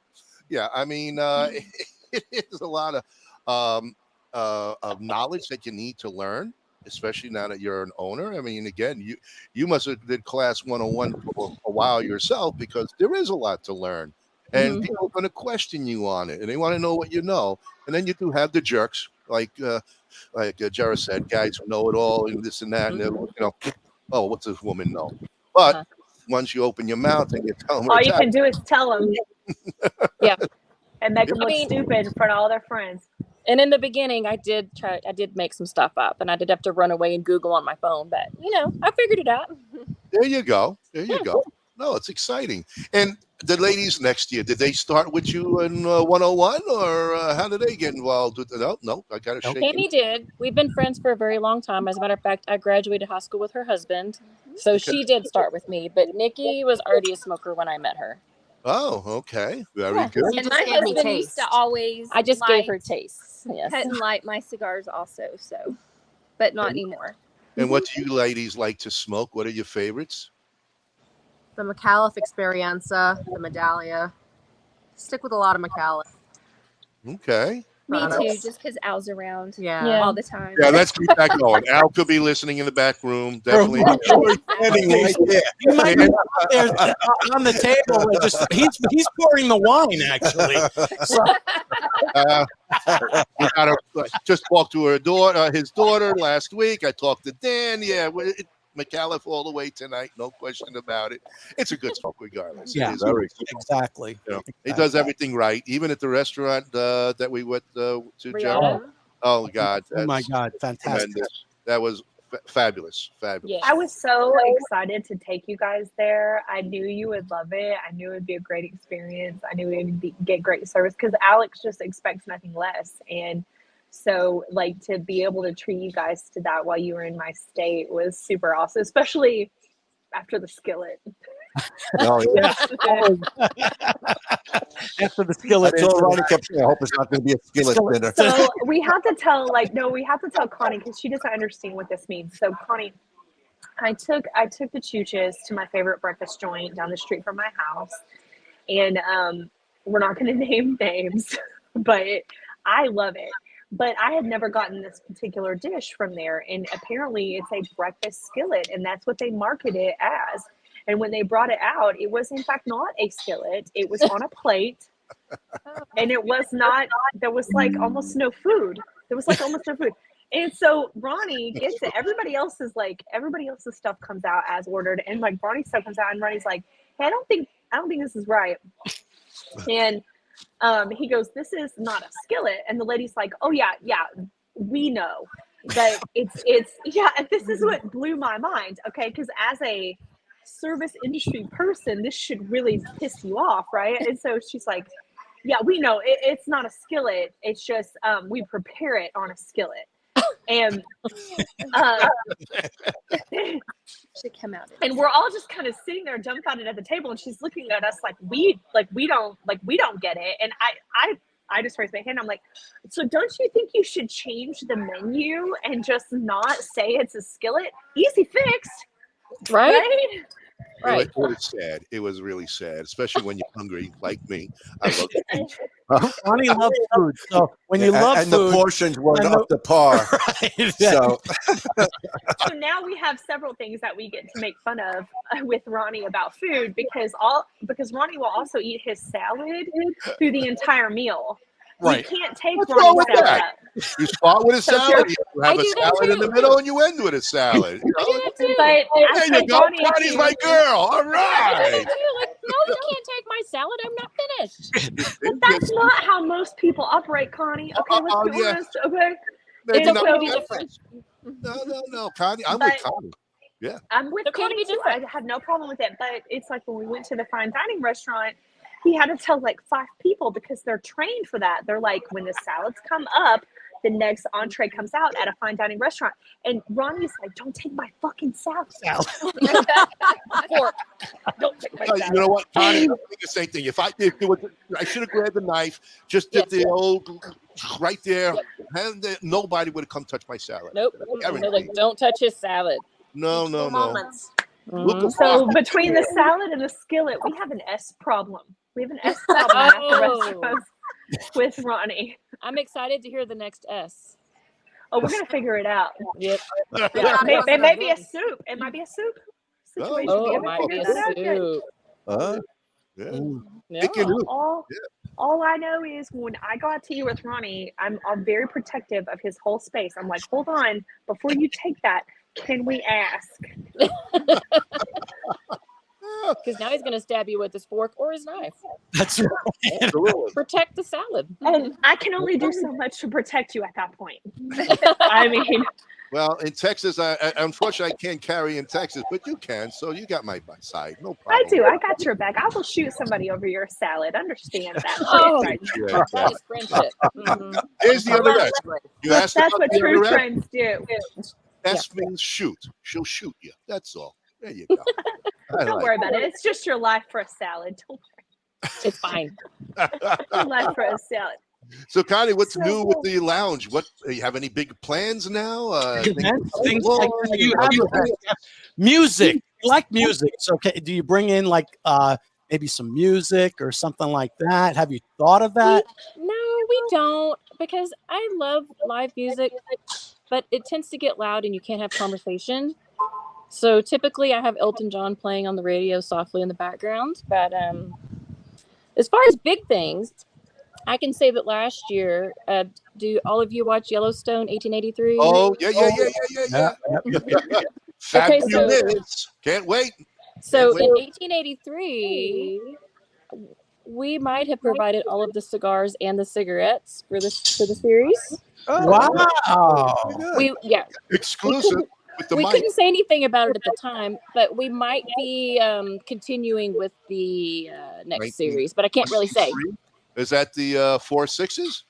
Yeah, I mean, it is a lot of knowledge that you need to learn, especially now that you're an owner. I mean, again, you must have did class 101 for a while yourself, because there is a lot to learn, and people are going to question you on it, and they want to know what you know. And then you do have the jerks, like Jerah said, guys who know it all and this and that, and oh, what's this woman know? But once you open your mouth and you tell them, all you can do is tell them, and make them look mean, stupid in front of all their friends. And in the beginning, I did make some stuff up, and I did have to run away and Google on my phone, but I figured it out. There you go. No, it's exciting. And the ladies next year, did they start with you in 101, or how did they get involved with it? No, I got to shake. Amy did. We've been friends for a very long time. As a matter of fact, I graduated high school with her husband, so she did start with me. But Nikki was already a smoker when I met her. Oh, okay. Very good. And my husband used to always. I just gave her tastes. Yes. Cut and light my cigars also, but not anymore. And what do you ladies like to smoke? What are your favorites? The McAuliffe Experienza, the Medallia. Stick with a lot of McAuliffe. Okay. Me too, just because Al's around all the time. Yeah, let's keep that going. Al could be listening in the back room. Definitely. Right there. He might be out there on the table. He's pouring the wine, actually. Just talked to his daughter last week. I talked to Dan. Yeah, McAuliffe all the way tonight, no question about it. It's a good smoke regardless. Yeah, exactly. He does everything right, even at the restaurant that we went to. Oh God! Oh my God! Fantastic! Tremendous. That was fabulous. Yeah. I was so excited to take you guys there. I knew you would love it. I knew it would be a great experience. I knew we would get great service, because Alex just expects nothing less. And so, to be able to treat you guys to that while you were in my state was super awesome, especially after the skillet. Oh, yeah. After the skillet. That's all Ronnie kept saying. I hope it's not going to be a skillet dinner. So we have to tell, Connie, because she doesn't understand what this means. So Connie, I took the Chooches to my favorite breakfast joint down the street from my house, and we're not going to name names, but I love it. But I had never gotten this particular dish from there, and apparently it's a breakfast skillet, and that's what they market it as. And when they brought it out, it was in fact not a skillet. It was on a plate, and it was not. There was almost no food. There was almost no food. And so Ronnie gets it. Everybody else's stuff comes out as ordered, and Ronnie's stuff comes out, and Ronnie's like, "Hey, I don't think this is right." And he goes, "This is not a skillet." And the lady's like, "Oh yeah, we know, but it's And this is what blew my mind. Okay, because as a service industry person, this should really piss you off, right? And so she's like, "Yeah, we know it's not a skillet. It's just we prepare it on a skillet." And should come out. And we're all just kind of sitting there dumbfounded at the table, and she's looking at us like we don't get it. And I just raised my hand. I'm like, "So don't you think you should change the menu and just not say it's a skillet? Easy fix, right?" Right. It was sad. It was really sad, especially when you're hungry like me. I love to eat. Ronnie loves food. So when you love and food, the portions weren't up to par. Right. So So now we have several things that we get to make fun of with Ronnie about food because Ronnie will also eat his salad through the entire meal. Right. We can't take What's wrong Ronnie's with salad that? up. You start with a So salad, you have I a do that salad in the too. middle, and you end with a salad. You I know? do that too. But I There you said go. Ronnie Connie's too. my girl. All I do right. that too. Like, no, you can't take my salad. I'm not finished. But that's not how most people operate, Connie. Okay, let's be yeah. honest. Okay. Maybe And not. so- Be different. No, Connie. I'm with But- Connie. Yeah. I'm with There can Connie be too. I different. have no problem with it. But it's like when we went to the fine dining restaurant, he had to tell like 5 people because they're trained for that. They're like, when the salads come up, the next entree comes out at a fine dining restaurant. And Ronnie's like, don't take my fucking salad. Fork. Don't take my You salad. know what, Connie? I'm doing the same thing. If I should have grabbed the knife, just did the old right there, and then nobody would have come touch my salad. Nope. Guaranteed. They're like, don't touch his salad. No. Moments. Look at So between the salad and the skillet, we have an S problem. We have an S problem at the Oh. restaurant with Ronnie. I'm excited to hear the next S. Oh, we're gonna figure it out. Yep. Yeah, Yeah, it may be a soup. It might be a soup situation. Oh, We Oh, it haven't might be a figured that out yet. soup. yeah. Yeah. Pick your soup. All I know is when I go out to eat with Ronnie, I'm very protective of his whole space. I'm like, hold on, before you take that, can we ask? Because now he's going to stab you with his fork or his knife. That's right. Absolutely. Protect the salad. And I can only do so much to protect you at that point. I mean, Well, in Texas, I unfortunately I can't carry in Texas, but you can, so you got my side. No problem. I do. I got your back. I will shoot somebody over your salad. Understand that. Oh, Right. Yeah. that is friendship. Mhm. Here's the other S. You asked That's about what the true other S. friends do. S means shoot. She'll shoot you. That's all. There you go. I Don't like worry about it. It's just your life for a salad. Don't It's fine. worry. Your life for a salad. So, Connie, what's So new with cool. the lounge? What you have any big plans now? Events, things like that. You have music. You like music. So do you bring in like maybe some music or something like that? Have you thought of that? No, we don't, because I love live music, but it tends to get loud and you can't have conversation. So typically I have Elton John playing on the radio softly in the background. But as far as big things, I can say that last year, do all of you watch Yellowstone 1883? Oh, yeah. Fabulous. Can't wait. So Can't in wait. 1883, we might have provided all of the cigars and the cigarettes for the series. Wow. Exclusive with the We mic. couldn't say anything about it at the time, but we might be continuing with the next series, but I can't really say. Is that the 4 6s?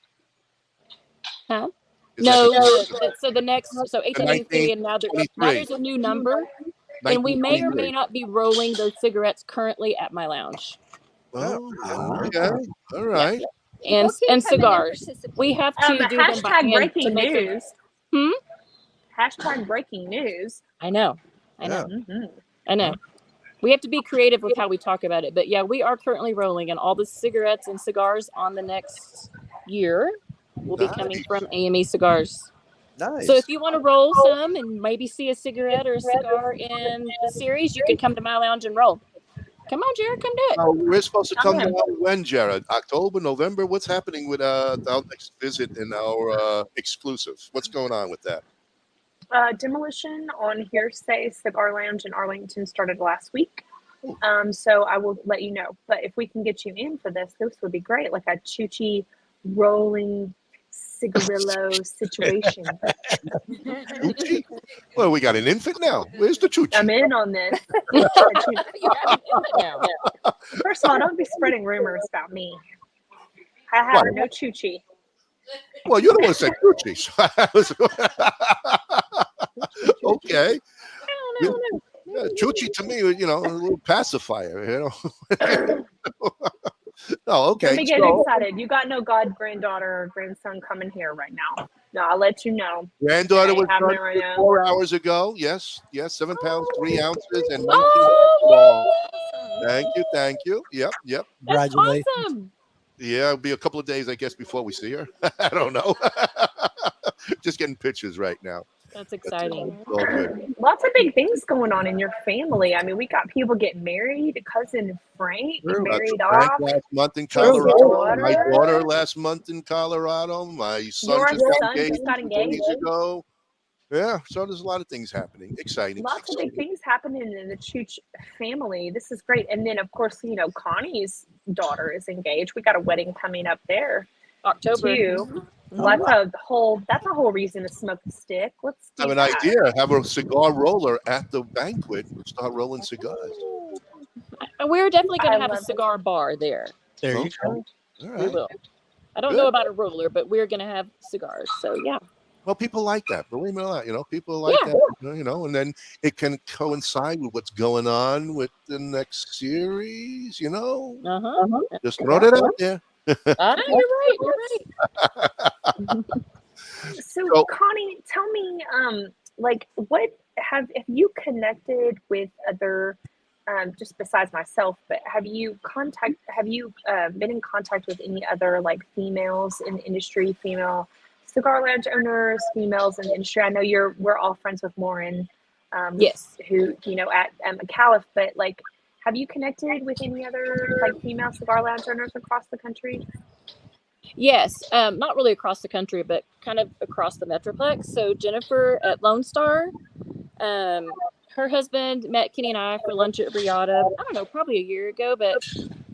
Huh? Is No, that so the next, so 1883, and now there's a new number, and we may or may not be rolling those cigarettes currently at my lounge. Oh, okay. All right. And We'll keep cigars. coming and We have to do them by Hashtag hand to breaking make them. news. Hashtag breaking news. I know. I know. We have to be creative with how we talk about it. But yeah, we are currently rolling, and all the cigarettes and cigars on the next year will be coming from AME Cigars. Nice. So if you want to roll some and maybe see a cigarette or a cigar in the series, you can come to my lounge and roll. Come on, Jerah, come do it. We're supposed to come Okay. down when, Jerah? October, November? What's happening with our next visit and our exclusive? What's going on with that? Demolition on Hearsay Cigar Lounge in Arlington started last week. So I will let you know. But if we can get you in for this would be great. Like a Chuchi rolling cigarillo situation. Chuchi? Well, we got an infant now. Where's the Chuchi? I'm in on this. You have an infant now. First of all, don't be spreading rumors about me. I have What? no Chuchi. Well, you're the one who said Chuchi. So I was- okay. Yeah, Chuchi to me, a little pacifier, Oh, okay. Don't be getting So, excited. You got no granddaughter or grandson coming here right now. No, I'll let you know. granddaughter was Having done it right now. 4 hours ago. Yes, 7 pounds, 3 ounces, and 19 Oh, Thank you. Yep. That's Congratulations. awesome. Yeah, it'll be a couple of days, I guess, before we see her. I don't know. Just getting pictures right now. That's exciting. All good. Lots of big things going on in your family. I mean, we got people getting married. Cousin Frank married Frank off. last month in Colorado. My daughter last month in Colorado. My son just got engaged 2 days ago. Yeah, so there's a lot of things happening. Exciting. Lots of big things happening in the Chooch family. This is great. And then, of course, Connie's daughter is engaged. We got a wedding coming up there, October. Too. Well, that's a whole reason to smoke the stick. Let's have an idea. Have a cigar roller at the banquet and start rolling cigars. We're definitely going to have a cigar bar there. There you go. All right. We will. I don't know about a roller, but we're going to have cigars. So yeah. Well, people like that. Believe me or not, people like that. And then it can coincide with what's going on with the next series. Just throw it out there. You're right. So, Connie, tell me, what have you connected with other, just besides myself, but have you been in contact with any other females in the industry, female cigar lounge owners, females in the industry? I know we're all friends with Lauren, yes, who at McAuliffe, but have you connected with any other female cigar lounge owners across the country? Yes, not really across the country, but kind of across the Metroplex. So Jennifer at Lone Star, her husband met Kenny and I for lunch at Riata, I don't know, probably a year ago, but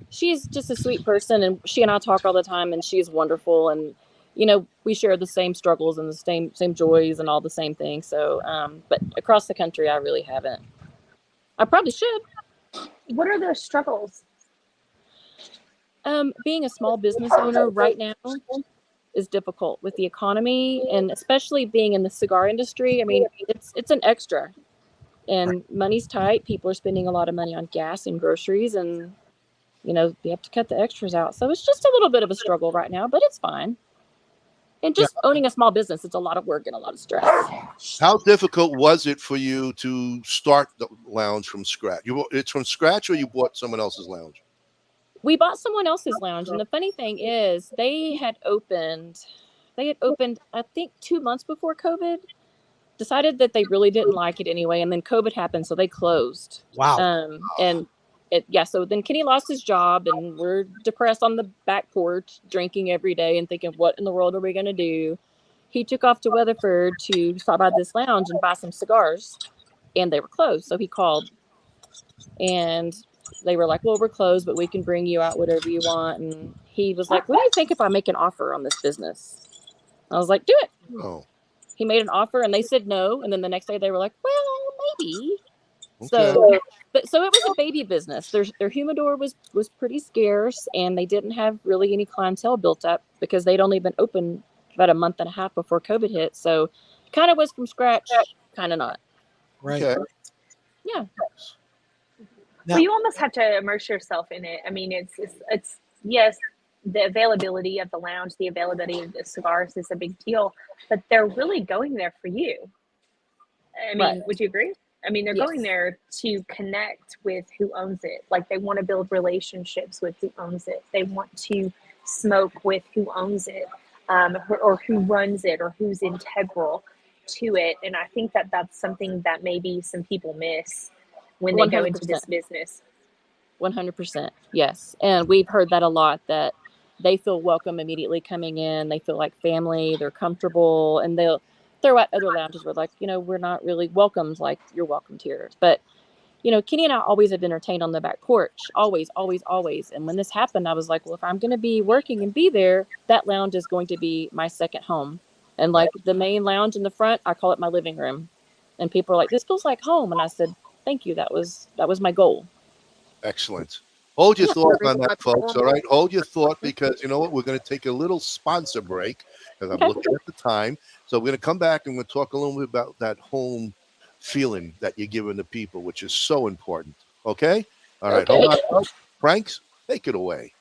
she's just a sweet person, and she and I talk all the time, and she's wonderful, and we share the same struggles and the same joys and all the same things. So, but across the country, I really haven't. I probably should. What are the struggles? Being a small business owner right now is difficult with the economy, and especially being in the cigar industry. I mean, it's an extra, and money's tight. People are spending a lot of money on gas and groceries, and you have to cut the extras out. So it's just a little bit of a struggle right now, but it's fine. And just owning a small business, it's a lot of work and a lot of stress. How difficult was it for you to start the lounge from scratch? It's from scratch, or you bought someone else's lounge? We bought someone else's lounge, and the funny thing is, they had opened, I think 2 months before COVID. Decided that they really didn't like it anyway, and then COVID happened, so they closed. Wow. So then Kenny lost his job, and we're depressed on the back porch, drinking every day and thinking, what in the world are we going to do? He took off to Weatherford to stop by this lounge and buy some cigars, and they were closed. So he called, and they were like, well, we're closed, but we can bring you out whatever you want. And he was like, what do you think if I make an offer on this business? I was like, do it. Oh. He made an offer, and they said no. And then the next day they were like, well, maybe. Okay. So it was a baby business. Their humidor was pretty scarce, and they didn't have really any clientele built up because they'd only been open about a month and a half before COVID hit. So kind of was from scratch, kind of not. Right. Okay. Yeah. Well, you almost have to immerse yourself in it. I mean, it's yes, the availability of the lounge, the availability of the cigars is a big deal, but they're really going there for you. I mean, would you agree? I mean, they're going there to connect with who owns it. They want to build relationships with who owns it. They want to smoke with who owns it, or who runs it, or who's integral to it. And I think that that's something that maybe some people miss when they 100%. Go into this business. 100%. Yes. And we've heard that a lot, that they feel welcome immediately coming in. They feel like family, they're comfortable, and they'll throw out other lounges where we're not really welcomed like you're welcomed here. But, Kenny and I always have entertained on the back porch, always, always, always. And when this happened, I was like, well, if I'm going to be working and be there, that lounge is going to be my second home. And the main lounge in the front, I call it my living room. And people are like, this feels like home. And I said, thank you. That was my goal. Excellent. Hold your thought on that, folks. All right. Hold your thought, because you know what? We're going to take a little sponsor break, because I'm looking at the time. So we're going to come back and we'll talk a little bit about that home feeling that you're giving the people, which is so important. Okay. All right. Hold on. Franks, take it away.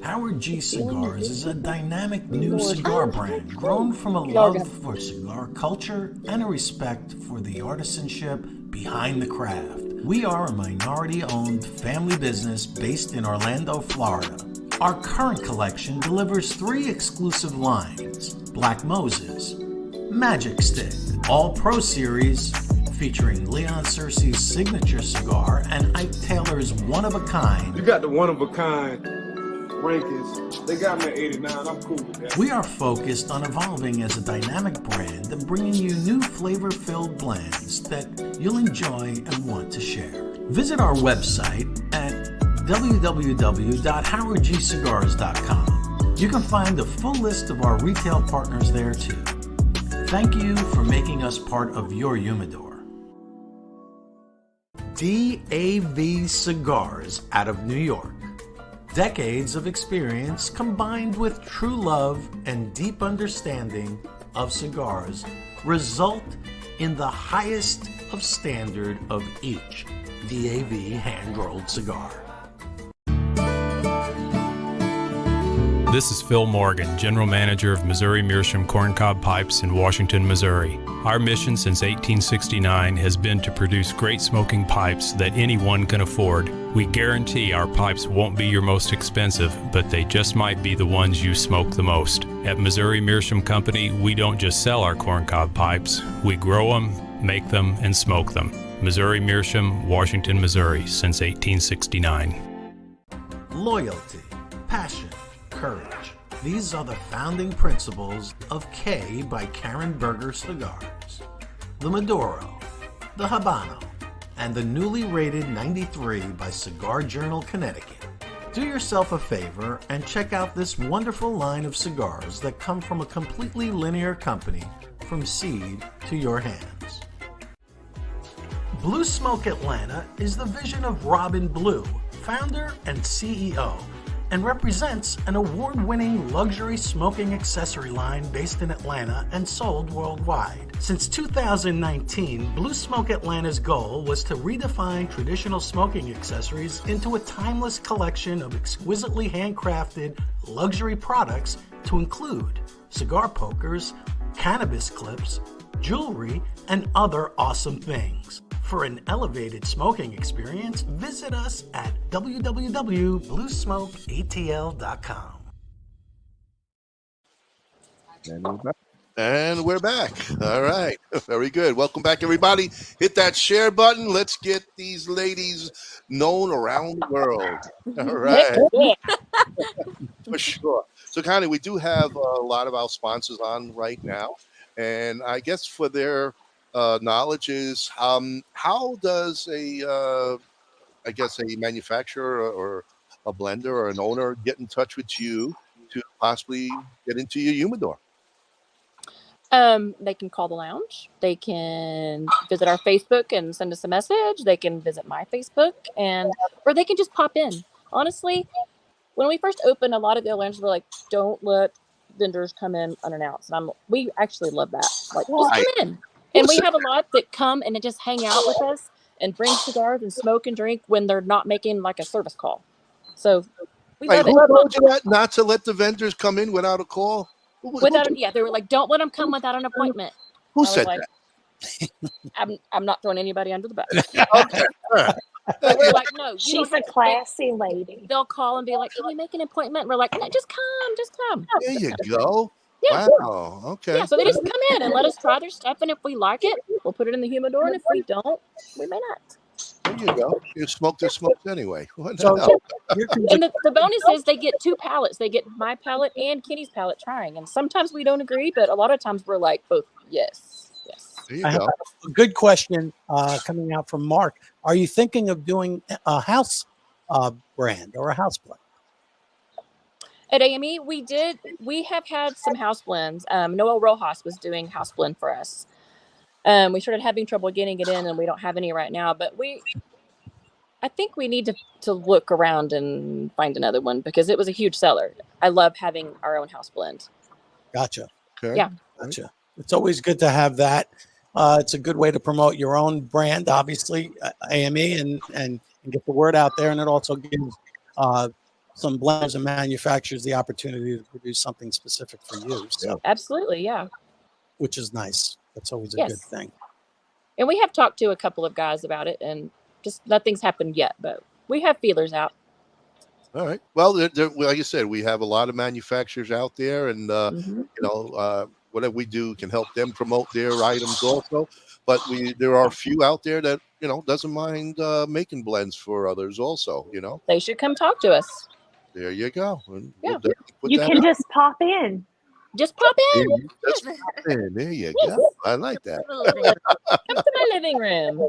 Howard G Cigars is a dynamic new cigar brand grown from a love for cigar culture and a respect for the artisanship behind the craft. We are a minority-owned family business based in Orlando, Florida. Our current collection delivers 3 exclusive lines: Black Moses, Magic Stick, All Pro Series, featuring Leon Searcy's signature cigar and Ike Taylor's one-of-a-kind. You got the one-of-a-kind rankings. They got me at 89. I'm cool with that. We are focused on evolving as a dynamic brand and bringing you new flavor-filled blends that you'll enjoy and want to share. Visit our website at www.howardgcigars.com. You can find a full list of our retail partners there too. Thank you for making us part of your humidor. DAV Cigars out of New York. Decades of experience combined with true love and deep understanding of cigars result in the highest of standard of each DAV hand-rolled cigar. This is Phil Morgan, General Manager of Missouri Meerschaum Corncob Pipes in Washington, Missouri. Our mission since 1869 has been to produce great smoking pipes that anyone can afford. We guarantee our pipes won't be your most expensive, but they just might be the ones you smoke the most. At Missouri Meerschaum Company, we don't just sell our corncob pipes. We grow them, make them, and smoke them. Missouri Meerschaum, Washington, Missouri, since 1869. Loyalty, passion, courage. These are the founding principles of K by Karen Berger Cigars. The Maduro, the Habano, and the newly rated 93 by Cigar Journal Connecticut. Do yourself a favor and check out this wonderful line of cigars that come from a completely linear company from seed to your hands. Blue Smoke Atlanta is the vision of Robin Blue, founder and CEO, and represents an award-winning luxury smoking accessory line based in Atlanta and sold worldwide. Since 2019, Blue Smoke Atlanta's goal was to redefine traditional smoking accessories into a timeless collection of exquisitely handcrafted luxury products to include cigar pokers, cannabis clips, jewelry, and other awesome things. For an elevated smoking experience, visit us at www.bluesmokeatl.com. And we're back. All right. Very good. Welcome back, everybody. Hit that share button. Let's get these ladies known around the world. All right. For sure. So, Connie, we do have a lot of our sponsors on right now. And I guess for their knowledge is how does a manufacturer or a blender or an owner get in touch with you to possibly get into your humidor? They can call the lounge. They can visit our Facebook and send us a message. They can visit my Facebook or they can just pop in. Honestly, when we first opened, a lot of the lounges were like, "Don't let vendors come in unannounced." And we actually love that. Like, just come in. And we have a lot that come and just hang out with us and bring cigars and smoke and drink when they're not making like a service call. So we love it. Who told you that not to let the vendors come in without a call? They were like, "Don't let them come without an appointment." Who said that? I'm not throwing anybody under the bus. Okay. But we're like, no. She's a classy lady. They'll call and be like, "Can we make an appointment?" We're like, "No, just come. There you go. Yeah. Wow. Okay. Yeah, so they just come in and let us try their stuff, and if we like it, we'll put it in the humidor, and if we don't, we may not. There you go. You smoke their smokes anyway. What the So, hell? And the bonus is they get 2 pallets. They get my pallet and Kenny's pallet trying, and sometimes we don't agree, but a lot of times we're like both yes. There you I have go. a good question coming out from Mark. Are you thinking of doing a house brand or a house blend? At AME, we have had some house blends. Noel Rojas was doing house blend for us. We started having trouble getting it in, and we don't have any right now. But I think we need to look around and find another one because it was a huge seller. I love having our own house blend. Gotcha. Okay. Yeah. Gotcha. It's always good to have that. It's a good way to promote your own brand, obviously, AME, and get the word out there. And it also gives some blenders and manufacturers the opportunity to produce something specific for you. So, Absolutely, yeah. which is nice. That's always a Yes. good thing. And we have talked to a couple of guys about it, and just nothing's happened yet, but we have feelers out. All right. Well, like I said, we have a lot of manufacturers out there, and whatever we do can help them promote their items also. But there are a few out there that doesn't mind making blends for others also. They should come talk to us. There you go. And Yeah. You can just pop in. Just pop in. Just pop in. There you go. I like that. Come to my living room.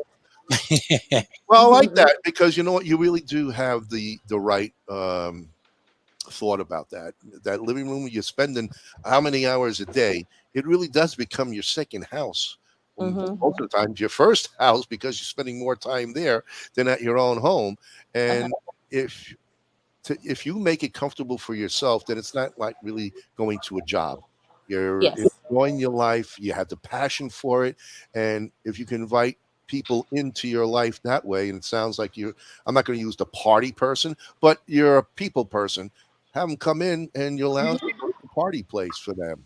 Well, I like that because you know what, you really do have the right thought about that. That living room you're spending how many hours a day, it really does become your second house. Most of the times your first house because you're spending more time there than at your own home. And if you make it comfortable for yourself, then it's not like really going to a job. You're enjoying your life. You have the passion for it. And if you can invite people into your life that way, and it sounds like I'm not going to use the party person, but you're a people person, have them come in and your lounge is a party place for them.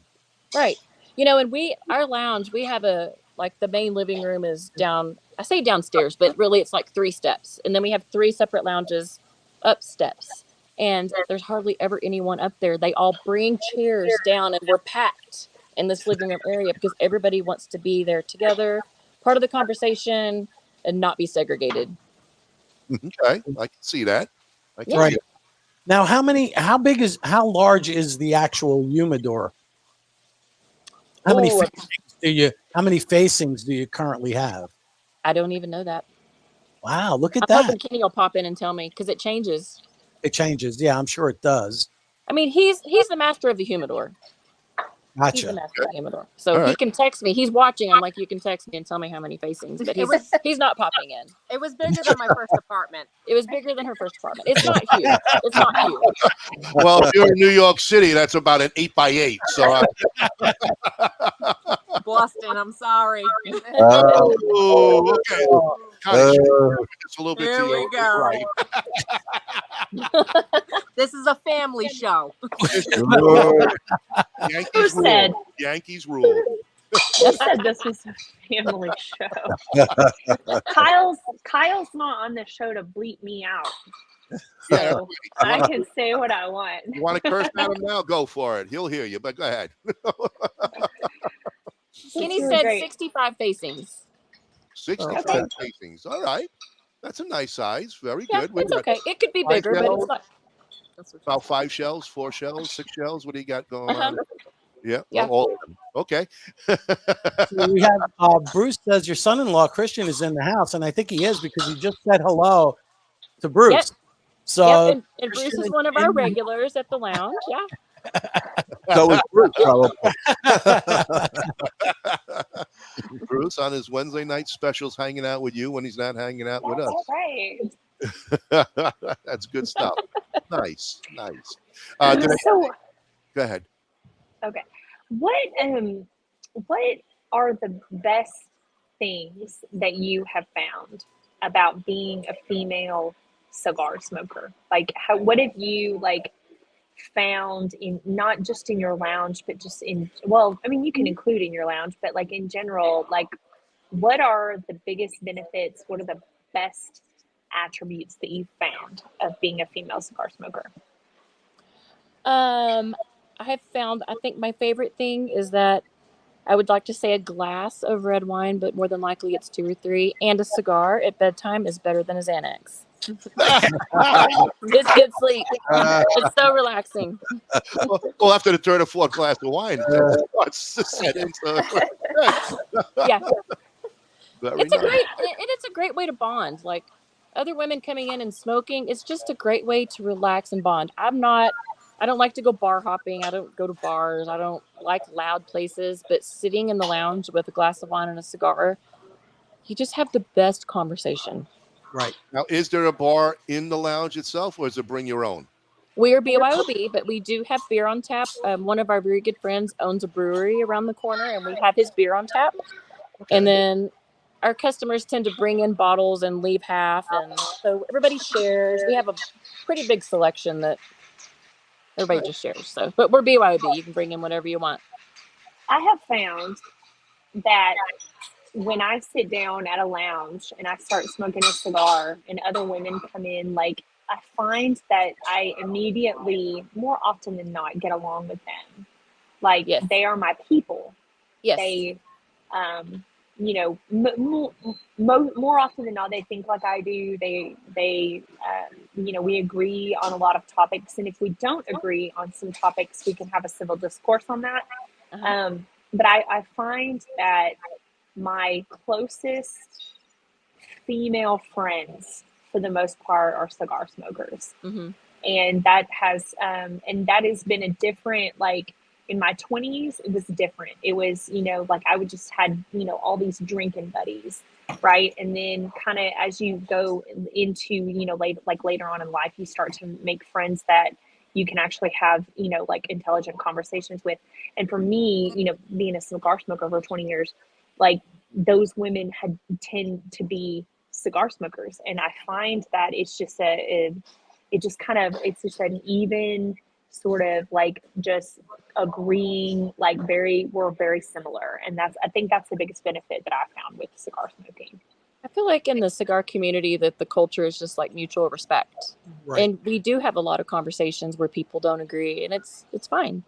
Right. And our lounge, we have the main living room is I say downstairs, but really it's like 3 steps. And then we have 3 separate lounges up steps. And there's hardly ever anyone up there. They all bring chairs down and we're packed in this living room area because everybody wants to be there together, part of the conversation, and not be segregated. Okay. I can see that. Right. Now, how large is the actual humidor? How many facings do you currently have? I don't even know that. Wow, look at I'm that. hoping Kenny will pop in and tell me because it changes. It changes. Yeah, I'm sure it does. I mean, he's the master of the humidor. Gotcha. He's the master of the humidor. So he can text me. He's watching. I'm like, you can text me and tell me how many facings. But he's not popping in. It was bigger than my first apartment. It was bigger than her first apartment. It's not huge. It's not huge. Well, if you're in New York City, that's about an 8x8. So Boston, I'm sorry. Oh, okay. Just a little bit. Here we go. Right. This is a family show. Yankees Who rule. said? Yankees rule. Who said this was a family show? Kyle's not on the show to bleep me out. So I can say what I want. You want to curse at him now? Go for it. He'll hear you, but go ahead. Kenny said 65 facings. 65 facings. All right. That's a nice size. Very good. It's okay. It could be bigger, but it's not. About 5 shells, 4 shells, 6 shells. What do you got going on? Yeah. Yeah. All of them. Okay. So we have Bruce says your son-in-law Christian is in the house, and I think he is because he just said hello to Bruce. Yep. So and Bruce is one of our regulars at the lounge. Yeah. So is Bruce, probably. Bruce on his Wednesday night specials hanging out with you when he's not hanging out with us. Right. That's good stuff. Nice. So, go ahead. okay. What are the best things that you have found about being a female cigar smoker? Like, what have you found in not just in your lounge, but just in, well, I mean, you can include in your lounge, but in general, what are the biggest benefits? What are the best attributes that you've found of being a female cigar smoker? I have found, I think my favorite thing is that I would like to say a glass of red wine, but more than likely it's 2 or 3, and a cigar at bedtime is better than a Xanax. It's good sleep. It's so relaxing. Well, after the 3rd or 4th glass of wine, Yeah. Very It's a great way to bond. Other women coming in and smoking, it's just a great way to relax and bond. I don't like to go bar hopping. I don't go to bars. I don't like loud places, but sitting in the lounge with a glass of wine and a cigar, you just have the best conversation. Right. Now, is there a bar in the lounge itself, or is it bring your own? We are BYOB, but we do have beer on tap. One of our very good friends owns a brewery around the corner, and we have his beer on tap. Okay. And then our customers tend to bring in bottles and leave half, and so everybody shares. We have a pretty big selection that everybody just shares. So, but we're BYOB. You can bring in whatever you want. I have found that when I sit down at a lounge and I start smoking a cigar and other women come in, like, I find that I immediately, more often than not, get along with them. Like, Yes. they are my people. Yes. They, you know, more often than not, they think like I do. They, you know, we agree on a lot of topics. And if we don't agree on some topics, we can have a civil discourse on that. But I find that my closest female friends, for the most part, are cigar smokers. And that has been a different, like, in my 20s, it was different. It was, you know, like I would just had, you know, all these drinking buddies, right? And then kind of as you go into, you know, later on in life, you start to make friends that you can actually have, you know, like intelligent conversations with. And for me, you know, being a cigar smoker for 20 years, like those women tend to be cigar smokers. And I find that it's just it's just an even sort of like just agreeing, like we're very similar. And I think that's the biggest benefit that I found with cigar smoking. I feel like in the cigar community that the culture is just like mutual respect. Right. And we do have a lot of conversations where people don't agree, and it's fine.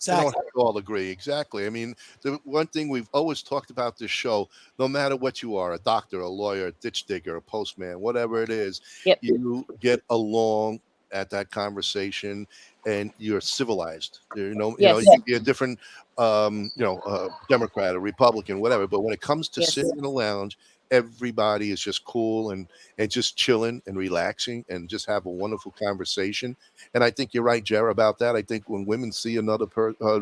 They don't have to all agree. Exactly. I mean, the one thing we've always talked about this show, no matter what you are, a doctor, a lawyer, a ditch digger, a postman, whatever it is, you get along at that conversation and you're civilized. You know, you can be a different, Democrat or Republican, whatever. But when it comes to sitting in a lounge, everybody is just cool and just chilling and relaxing and just have a wonderful conversation. And I think you're right, Jerah, about that. I think when women see another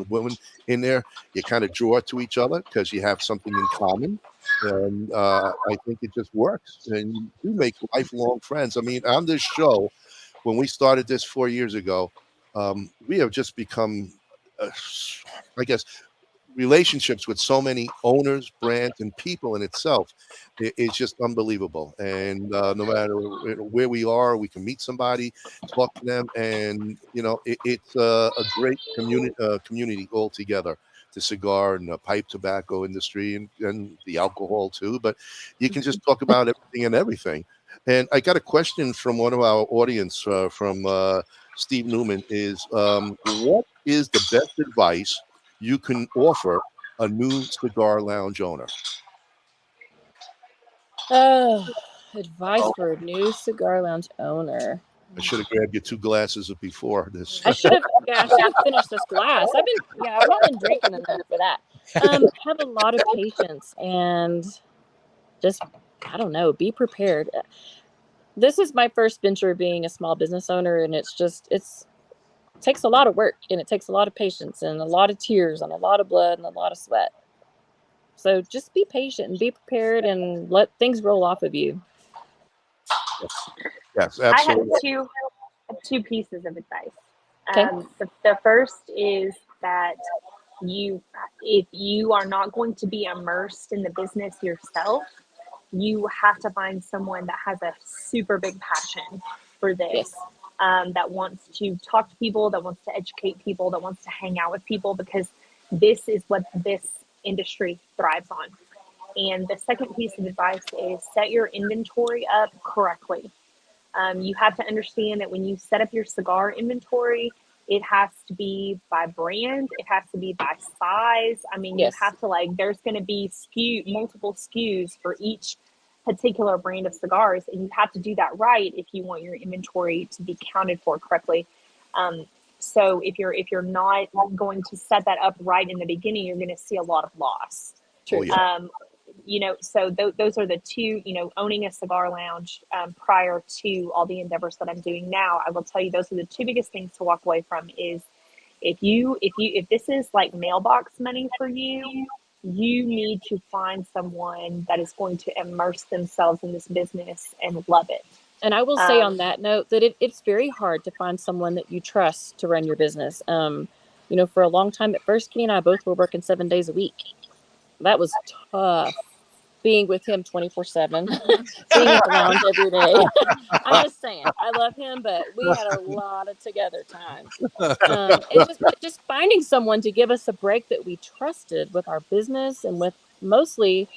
woman in there, you kind of draw to each other because you have something in common. And I think it just works. And you do make lifelong friends. I mean, on this show, when we started this 4 years ago, we have just become, I guess, relationships with so many owners, brands, and people in itself. It's just unbelievable. And no matter where we are, we can meet somebody, talk to them, and it's a great community altogether. The cigar and the pipe tobacco industry and the alcohol too. But you can just talk about everything and everything. And I got a question from one of our audience, from Steve Newman, is what is the best advice you can offer a new cigar lounge owner? Advice for a new cigar lounge owner. I should have grabbed you 2 glasses before this. I should have finished this glass. I've not been drinking enough for that. Have a lot of patience and just, I don't know, be prepared. This is my first venture being a small business owner, and it takes a lot of work, and it takes a lot of patience and a lot of tears and a lot of blood and a lot of sweat. So just be patient and be prepared and let things roll off of you. Yes, absolutely. I have two pieces of advice. Okay. The first is that if you are not going to be immersed in the business yourself, you have to find someone that has a super big passion for this, that wants to talk to people, that wants to educate people, that wants to hang out with people, because this is what this industry thrives on. And the second piece of advice is set your inventory up correctly. You have to understand that when you set up your cigar inventory, it has to be by brand. It has to be by size. I mean, you have to there's going to be multiple SKUs for each particular brand of cigars, and you have to do that right if you want your inventory to be counted for correctly. So if you're not going to set that up right in the beginning, you're going to see a lot of loss. True. So those are the two, owning a cigar lounge prior to all the endeavors that I'm doing now. I will tell you, those are the two biggest things to walk away from. Is if this is like mailbox money for you, you need to find someone that is going to immerse themselves in this business and love it. And I will say on that note that it's very hard to find someone that you trust to run your business. For a long time at first, Kenny and I both were working 7 days a week. That was tough. Being with him 24/7, being at the lounge every day. I'm just saying, I love him, but we had a lot of together time. It's just finding someone to give us a break that we trusted with our business and with mostly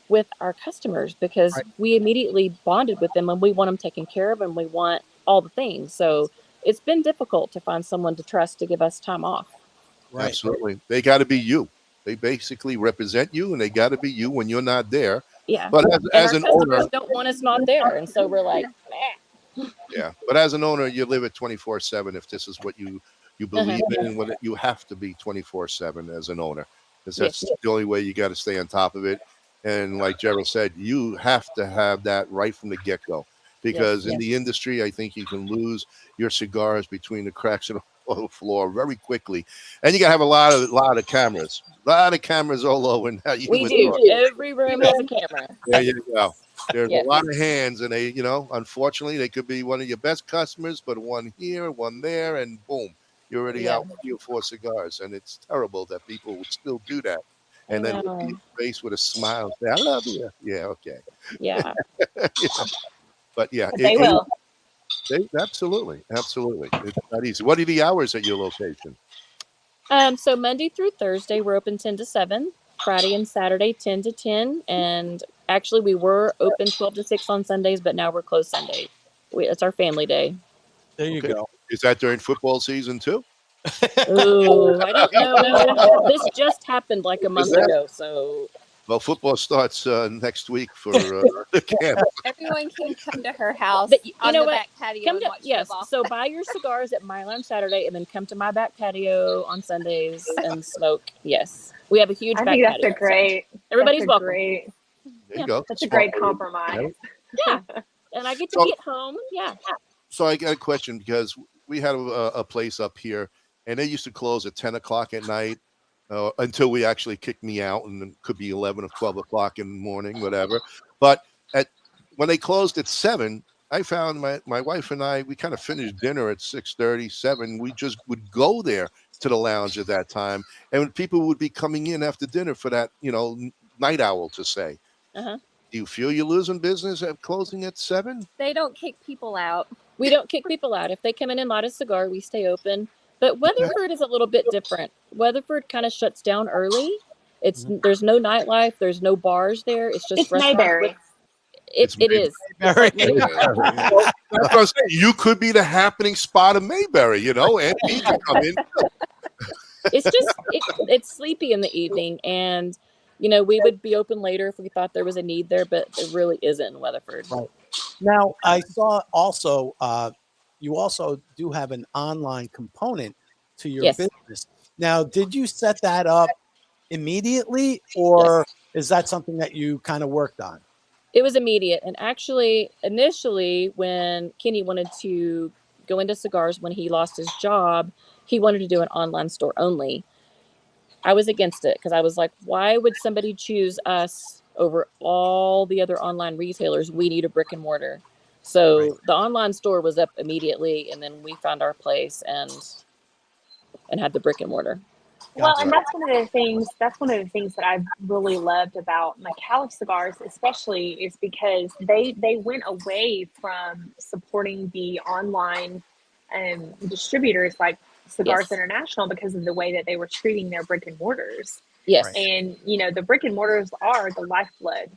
with our customers, because we immediately bonded with them and we want them taken care of and we want all the things. So it's been difficult to find someone to trust to give us time off. Right. Absolutely. They got to be you. They basically represent you, and they got to be you when you're not there. Yeah. But as our an customers owner, don't want us not there. And so we're like, yeah. But as an owner, you live at 24/7 if this is what you believe in, and what you have to be 24/7 as an owner, because that's the only way you got to stay on top of it. And like Jerah said, you have to have that right from the get-go, because in the industry, I think you can lose your cigars between the cracks of the floor very quickly. And you got to have a lot of cameras. A lot of cameras all over. We do. Every room has a camera. There you go. There's a lot of hands, and they, unfortunately, they could be one of your best customers, but one here, one there, and boom, you're already out with 3 or 4 cigars. And it's terrible that people would still do that. And then look at your face with a smile and say, I love you. Yeah, okay. Yeah. But yeah. They will. Absolutely. It's not easy. What are the hours at your location? So Monday through Thursday, we're open 10 to 7. Friday and Saturday, 10 to 10. And actually, we were open 12 to 6 on Sundays, but now we're closed Sunday. It's our family day. There you go. Is that during football season too? Oh, I don't know. This just happened like a month ago. So, well, football starts next week for the camp. Everyone can come to her house on the back patio and watch football. So buy your cigars at my lounge Saturday, and then come to my back patio on Sundays and smoke. Yes, we have a huge back patio. I think that's everybody's welcome. Great. There you go. That's a great compromise. Yeah, and I get to be at home. Yeah. So I got a question, because we had a place up here, and they used to close at 10 o'clock at night until we actually kicked me out, and it could be 11 or 12 o'clock in the morning, whatever. But when they closed at 7, I found my wife and I, we kind of finished dinner at 6:30, 7. We just would go there to the lounge at that time, and people would be coming in after dinner for that, night owl to say. Uh-huh. Do you feel you're losing business at closing at 7? They don't kick people out. We don't kick people out. If they come in and light a cigar, we stay open. But Weatherford is a little bit different. Weatherford kind of shuts down early. There's no nightlife. There's no bars there. It's just Mayberry. It is. That's what I'm saying. You could be the happening spot of Mayberry, and he can come in. It's just it's sleepy in the evening, and we would be open later if we thought there was a need there, but it really isn't in Weatherford. Right. Now, I saw also you also do have an online component to your business. Now, did you set that up immediately, or is that something that you kind of worked on? It was immediate. And actually, initially, when Kenny wanted to go into cigars when he lost his job, he wanted to do an online store only. I was against it, because I was like, why would somebody choose us over all the other online retailers? We need a brick and mortar. So the online store was up immediately, and then we found our place and had the brick and mortar. Well, and that's one of the things that I've really loved about McAuliffe Cigars, especially, is because they went away from supporting the online distributors like Cigars International, because of the way that they were treating their brick and mortars. Yes. And the brick and mortars are the lifeblood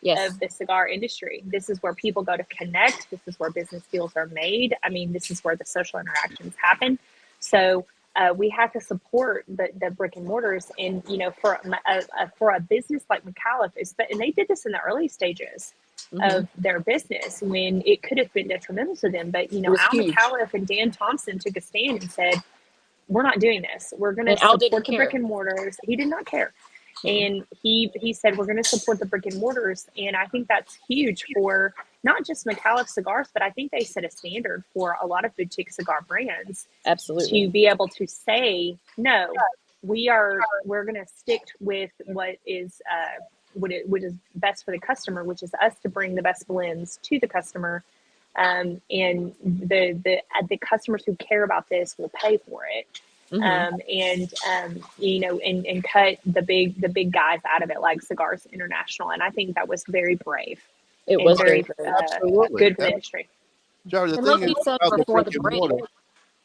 of the cigar industry. This is where people go to connect. This is where business deals are made. I mean, this is where the social interactions happen. So we have to support the brick and mortars. And for a business like McAuliffe, and they did this in the early stages of their business when it could have been detrimental to them. But Al McAuliffe and Dan Thompson took a stand and said, "We're not doing this. We're going to support the brick and mortars." He did not care. And he said, we're going to support the brick and mortars. And I think that's huge for not just McAuliffe Cigars, but I think they set a standard for a lot of boutique cigar brands. Absolutely. To be able to say, no, we're going to stick with what is best for the customer, which is us to bring the best blends to the customer. And the customers who care about this will pay for it. And cut the big guys out of it, like Cigars International. And I think that was very brave. It was very Absolutely. Good for the industry. Jerah, the And thing like you is said about before, brick the and brand. mortar,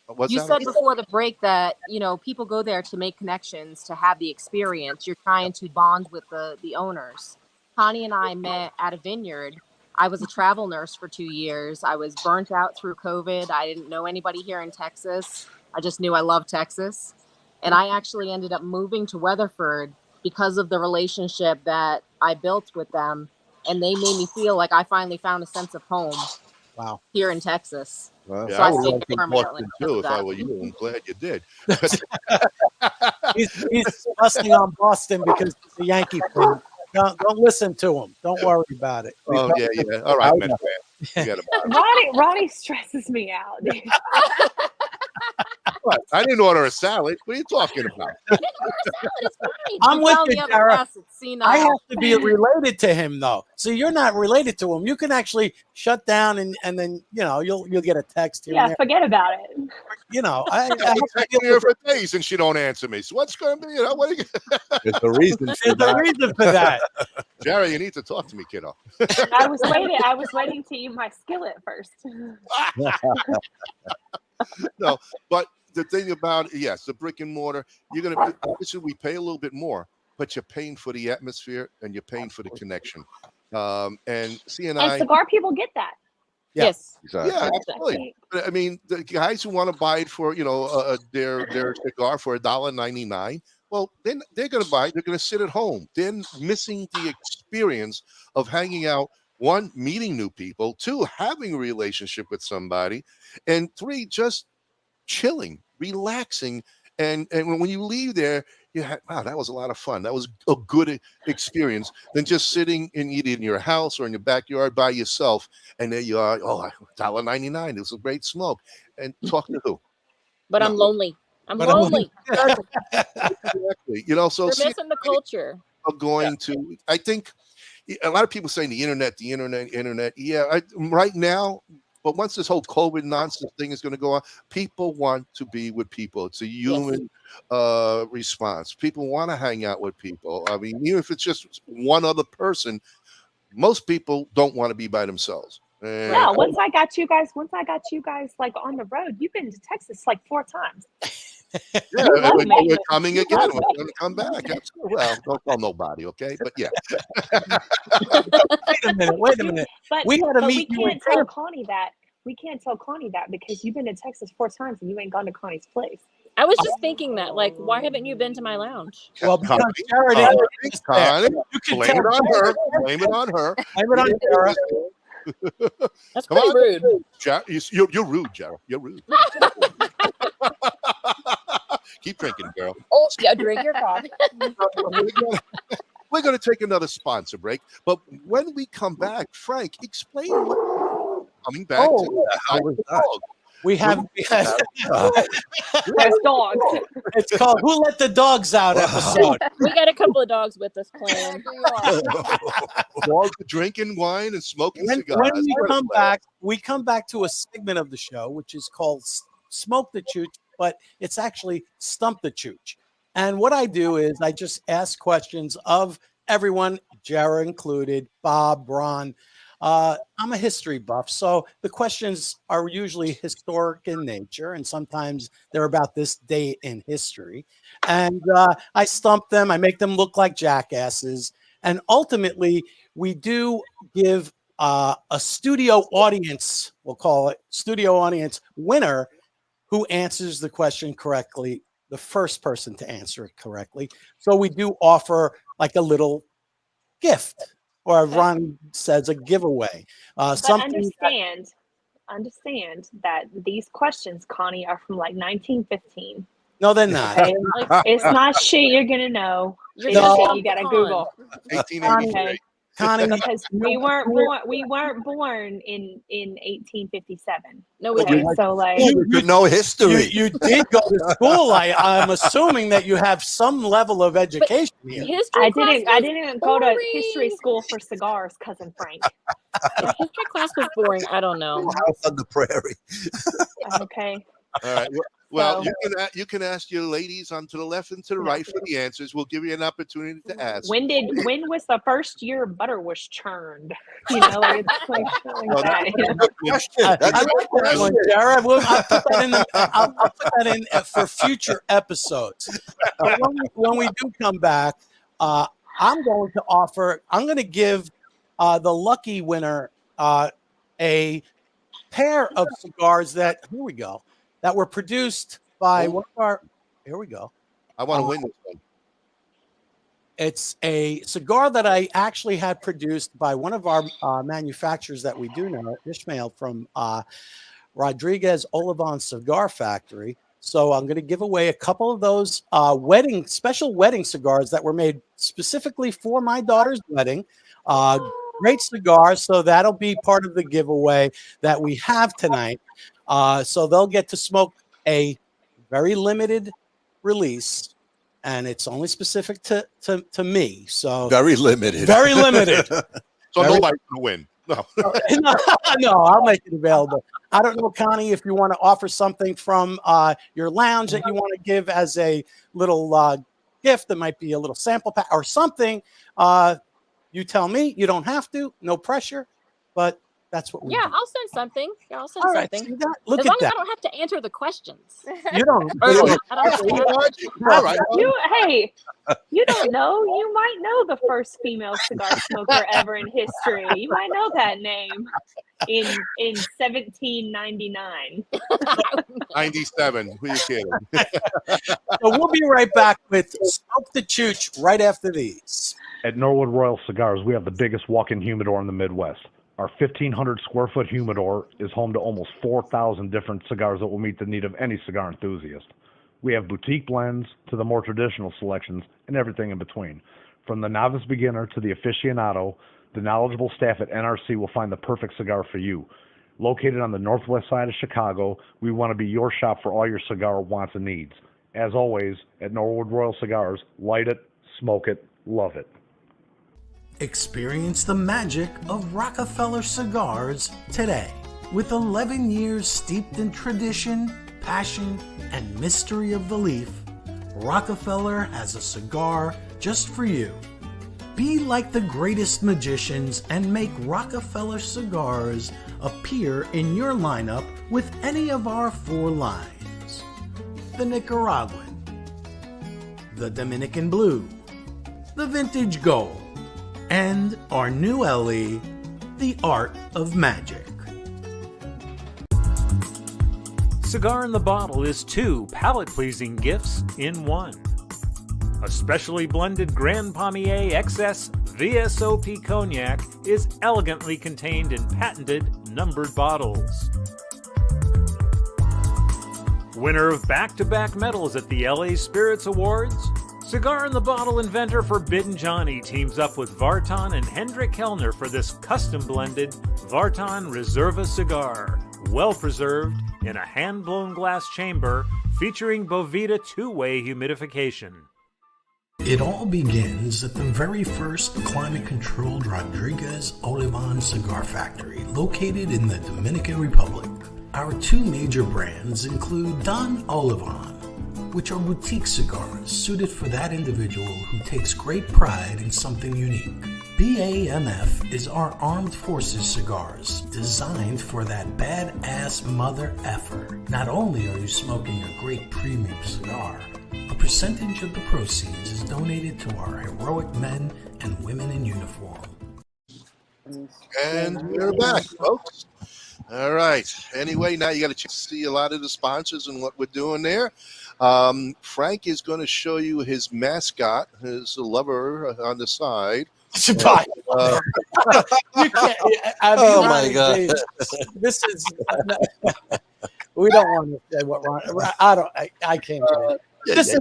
What's You that? said before the break that, people go there to make connections, to have the experience. You're trying to bond with the owners. Connie and I met at a vineyard. I was a travel nurse for 2 years. I was burnt out through COVID. I didn't know anybody here in Texas. I just knew I loved Texas. And I actually ended up moving to Weatherford because of the relationship that I built with them. And they made me feel like I finally found a sense of home. Wow. Here in Texas. Wow. Yeah, So I I would stayed like to permanently Boston because too of if I that. were you. I'm glad you did. He's busting on Boston because he's a Yankee fan. Don't listen to him. Don't worry about it. Oh yeah. All right, man. Forget about it. Ronnie stresses me out, dude. What? I didn't order a salad. What are you talking about? I'm with telling you, the other Jerah. guests, it's senile. I have to be related to him, though. So you're not related to him. You can actually shut down, and then you'll get a text here. Yeah, and there. forget about it. I I've been texting her for days and she don't answer me. So what's going to be? What are you... There's a reason. There's a reason for that. Jerry, you need to talk to me, kiddo. I was waiting to eat my skillet first. No, but the thing about yes, the brick and mortar, you're gonna obviously we pay a little bit more, but you're paying for the atmosphere and you're paying for the connection. And And cigar people get that. Yes. Exactly. Yeah, absolutely. I mean, the guys who want to buy it for their cigar for $1.99, well, then they're going to buy it. They're going to sit at home. Then missing the experience of hanging out. 1, meeting new people. 2, having a relationship with somebody, and 3, just chilling, relaxing. And when you leave there, wow, that was a lot of fun. That was a good experience than just sitting and eating in your house or in your backyard by yourself. And there you are, $1.99. It was a great smoke. And talk to who? But I'm lonely. I'm lonely. Exactly. So We're missing the culture. Are going to, I think, a lot of people saying the internet. Yeah, right now. But once this whole COVID nonsense thing is going to go on, people want to be with people. It's a human response. People want to hang out with people. I mean, even if it's just one other person, most people don't want to be by themselves. Yeah, once I got you guys like on the road, you've been to Texas like 4 times. Yeah, we're coming again. We're going to come back. Absolutely. Well, don't tell nobody, okay? But yeah. Wait a minute. But we got to meet we you. Can't tell Connie that. We can't tell Connie that because you've been to Texas 4 times and you ain't gone to Connie's place. I was just thinking that, like, why haven't you been to my lounge? Well, because Jerah you can blame it on her. Blame it on her. Blame it on Jerah. That's pretty rude. You're rude, Jerah. You're rude. Keep drinking, girl. Oh, yeah, drink your coffee. We're going to take another sponsor break, but when we come back, Frank, explain what coming back to the dog. We have there's dogs. It's called "Who Let the Dogs Out" episode. We got a couple of dogs with us playing. Dogs drinking wine and smoking cigars. When we come back to a segment of the show which is called "Smoke the Chooch," but it's actually "Stump the Chooch." And what I do is I just ask questions of everyone, Jerah included, Bob, Ron. I'm a history buff, so the questions are usually historic in nature, and sometimes they're about this date in history. And I stump them. I make them look like jackasses. And ultimately, we do give a studio audience, we'll call it studio audience winner, who answers the question correctly, the first person to answer it correctly. So we do offer like a little gift. Or Ron says a giveaway. But understand that these questions, Connie, are from like 1915. No, they're not. Okay? It's not shit you're gonna know. It's shit you gotta Google. 1883. Connie, because we weren't born in 1857. No, we okay? didn't. So like You know history. You did go to school. I'm assuming that you have some level of education here. I didn't go to history school for cigars, cousin Frank. History class was boring. I don't know. House on the prairie. Okay. All right. Well, you can ask your ladies on to the left and to the right for the answers. We'll give you an opportunity to ask. When was the first year butter was churned? You know, like it's like that. I like that one, Jerah. I'll put that in for future episodes. But when we do come back, I'm going to give the lucky winner a pair of cigars that were produced by one of our. Here we go. I want to win this one. It's a cigar that I actually had produced by one of our manufacturers that we do know, Ishmael from Rodriguez Olivan Cigar Factory. So I'm going to give away a couple of those special wedding cigars that were made specifically for my daughter's wedding. Great cigars. So that'll be part of the giveaway that we have tonight. So they'll get to smoke a very limited release, and it's only specific to me. So very limited. Very limited. So nobody's going to win. No. No, I'll make it available. I don't know, Connie, if you want to offer something from your lounge that you want to give as a little gift. That might be a little sample pack or something. You tell me. You don't have to. No pressure. But that's what we do. I'll send something. I'll send All right, something. Look as at long that. as I don't have to answer the questions. You don't. I don't have to answer. All right. Hey, you don't know. You might know the first female cigar smoker ever in history. You might know that name in 1799. 97. Who you kidding? So we'll be right back with Smoke the Chooch right after these. At Norwood Royal Cigars, we have the biggest walk-in humidor in the Midwest. Our 1,500 square foot humidor is home to almost 4,000 different cigars that will meet the need of any cigar enthusiast. We have boutique blends to the more traditional selections and everything in between. From the novice beginner to the aficionado, the knowledgeable staff at NRC will find the perfect cigar for you. Located on the northwest side of Chicago, we want to be your shop for all your cigar wants and needs. As always, at Norwood Royal Cigars, light it, smoke it, love it. Experience the magic of Rockefeller Cigars today. With 11 years steeped in tradition, passion, and mystery of the leaf, Rockefeller has a cigar just for you. Be like the greatest magicians and make Rockefeller Cigars appear in your lineup with any of our 4 lines. The Nicaraguan, the Dominican Blue, the Vintage Gold, and our new LE, The Art of Magic. Cigar in the Bottle is 2 palate-pleasing gifts in 1. A specially blended Grand Pommier XS VSOP Cognac is elegantly contained in patented numbered bottles. Winner of back-to-back medals at the LA Spirits Awards, Cigar in the Bottle inventor Forbidden Johnny teams up with Vartan and Hendrik Kellner for this custom-blended Vartan Reserva cigar, well-preserved in a hand-blown glass chamber featuring Boveda 2-way humidification. It all begins at the very first climate-controlled Rodriguez Olivan Cigar Factory located in the Dominican Republic. Our 2 major brands include Don Olivan, which are boutique cigars suited for that individual who takes great pride in something unique. BAMF is our armed forces cigars designed for that badass mother effer. Not only are you smoking a great premium cigar, a percentage of the proceeds is donated to our heroic men and women in uniform. And we're back, folks. All right. Anyway, now you got a chance to see a lot of the sponsors and what we're doing there. Frank is going to show you his mascot, his lover on the side. You can't. Oh my God! This is. We don't want to say what Ron. I can't. This is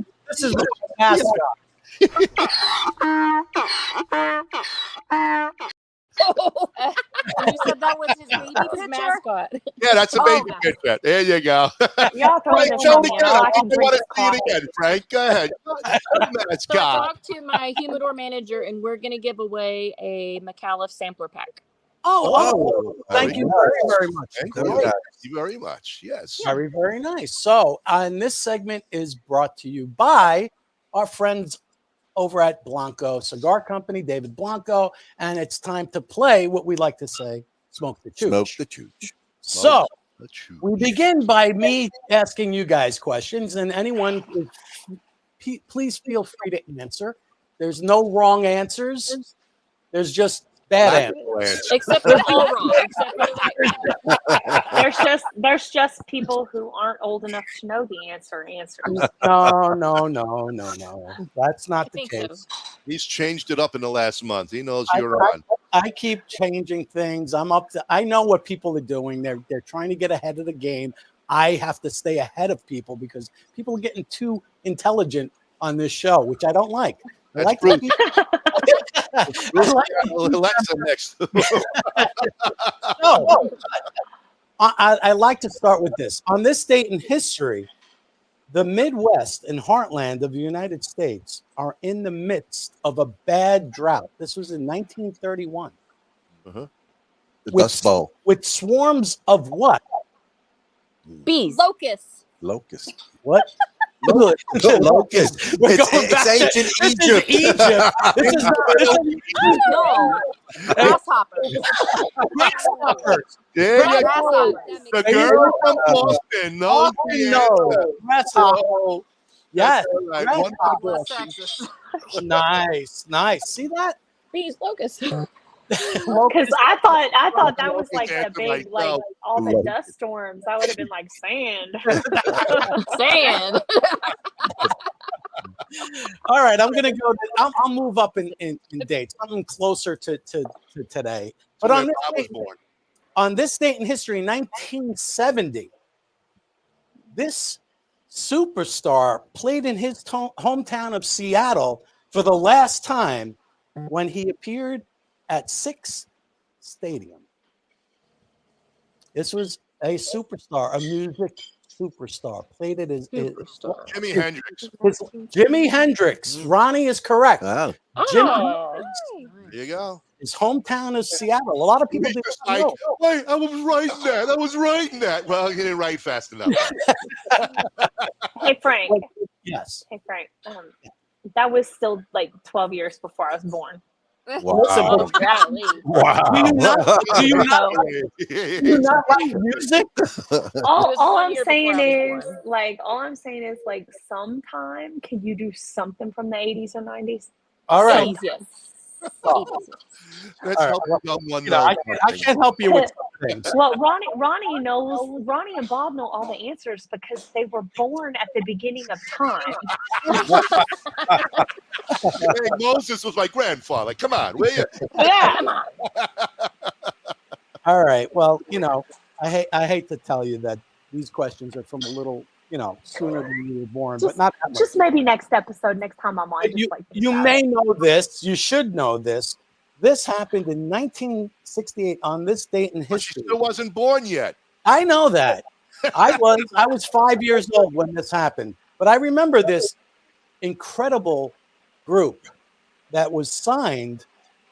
my mascot. You said that was his baby picture? Mascot. Yeah, that's a baby picture. There you go. Y'all Right, show it again. I want to see it again, Frank. Go ahead. So talk to my humidor manager, and we're going to give away a McAuliffe sampler pack. Thank you very much. Thank you very much. Yes. Very, very nice. So, and this segment is brought to you by our friends over at Blanco Cigar Company, David Blanco, and it's time to play what we like to say, smoke the chooch. Smoke the chooch. So, we begin by me asking you guys questions, and anyone, please feel free to answer. There's no wrong answers. There's just bad answers. Except for all wrong. Except for the right. There's just people who aren't old enough to know the answers. No. That's not the case. So. He's changed it up in the last month. He knows you're on. I keep changing things. I know what people are doing. They're trying to get ahead of the game. I have to stay ahead of people because people are getting too intelligent on this show, which I don't like. That's true. Alexa next. I like to start with this. On this date in history, the Midwest and heartland of the United States are in the midst of a bad drought. This was in 1931. The Dust Bowl. With swarms of what? Bees. Locusts. What? Locust. It's ancient Egypt. This is no. Grasshoppers. There you go. The girl from Boston knows the Grasshopper. Yes. Right. Nice. See that? Bees, locusts. Because I thought that was like the big, like all the dust storms. That would have been like sand. Sand. All right, I'm gonna go. I'll move up in dates. Something closer to today. But on this date in history, 1970, this superstar played in his hometown of Seattle for the last time when he appeared at Six Stadium. This was a superstar, a music superstar. Played it as Jimi Hendrix. Jimi Hendrix. Ronnie is correct. Wow. Jimi Hendrix. There you go. His hometown is Seattle. A lot of people didn't know. Wait, I was writing that. Well, you didn't write fast enough. Hey, Frank. Yes. Hey, Frank. That was still like 12 years before I was born. Wow. Do you not like music? All I'm saying is like sometime can you do something from the 80s or 90s? All right. Yes. Let's help someone know. I can't help you with some things. Well, Ronnie and Bob know all the answers because they were born at the beginning of time. Hey, Moses was my grandfather. Come on, will you? Yeah, come on. All right. Well, I hate to tell you that these questions are from a little, sooner than you were born, but not that much. Just maybe next episode, next time I'm on. You may know this. You should know this. This happened in 1968 on this date in history. She still wasn't born yet. I know that. I was 5 years old when this happened, but I remember this incredible group that was signed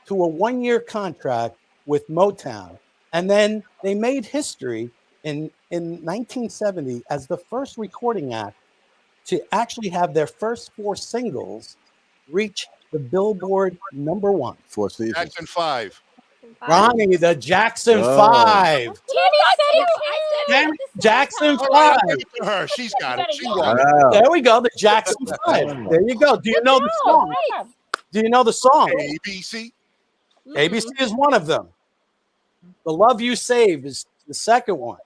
to a 1-year contract with Motown, and then they made history in 1970 as the first recording act to actually have their first 4 singles reach the Billboard #1. 4 seasons. Jackson 5. Ronnie, the Jackson 5. Jackson 5. Her. She's got it. She won. Wow. There we go. The Jackson 5. There you go. Do you know the song? Do you know the song? ABC. ABC is one of them. The Love You Save is the second one.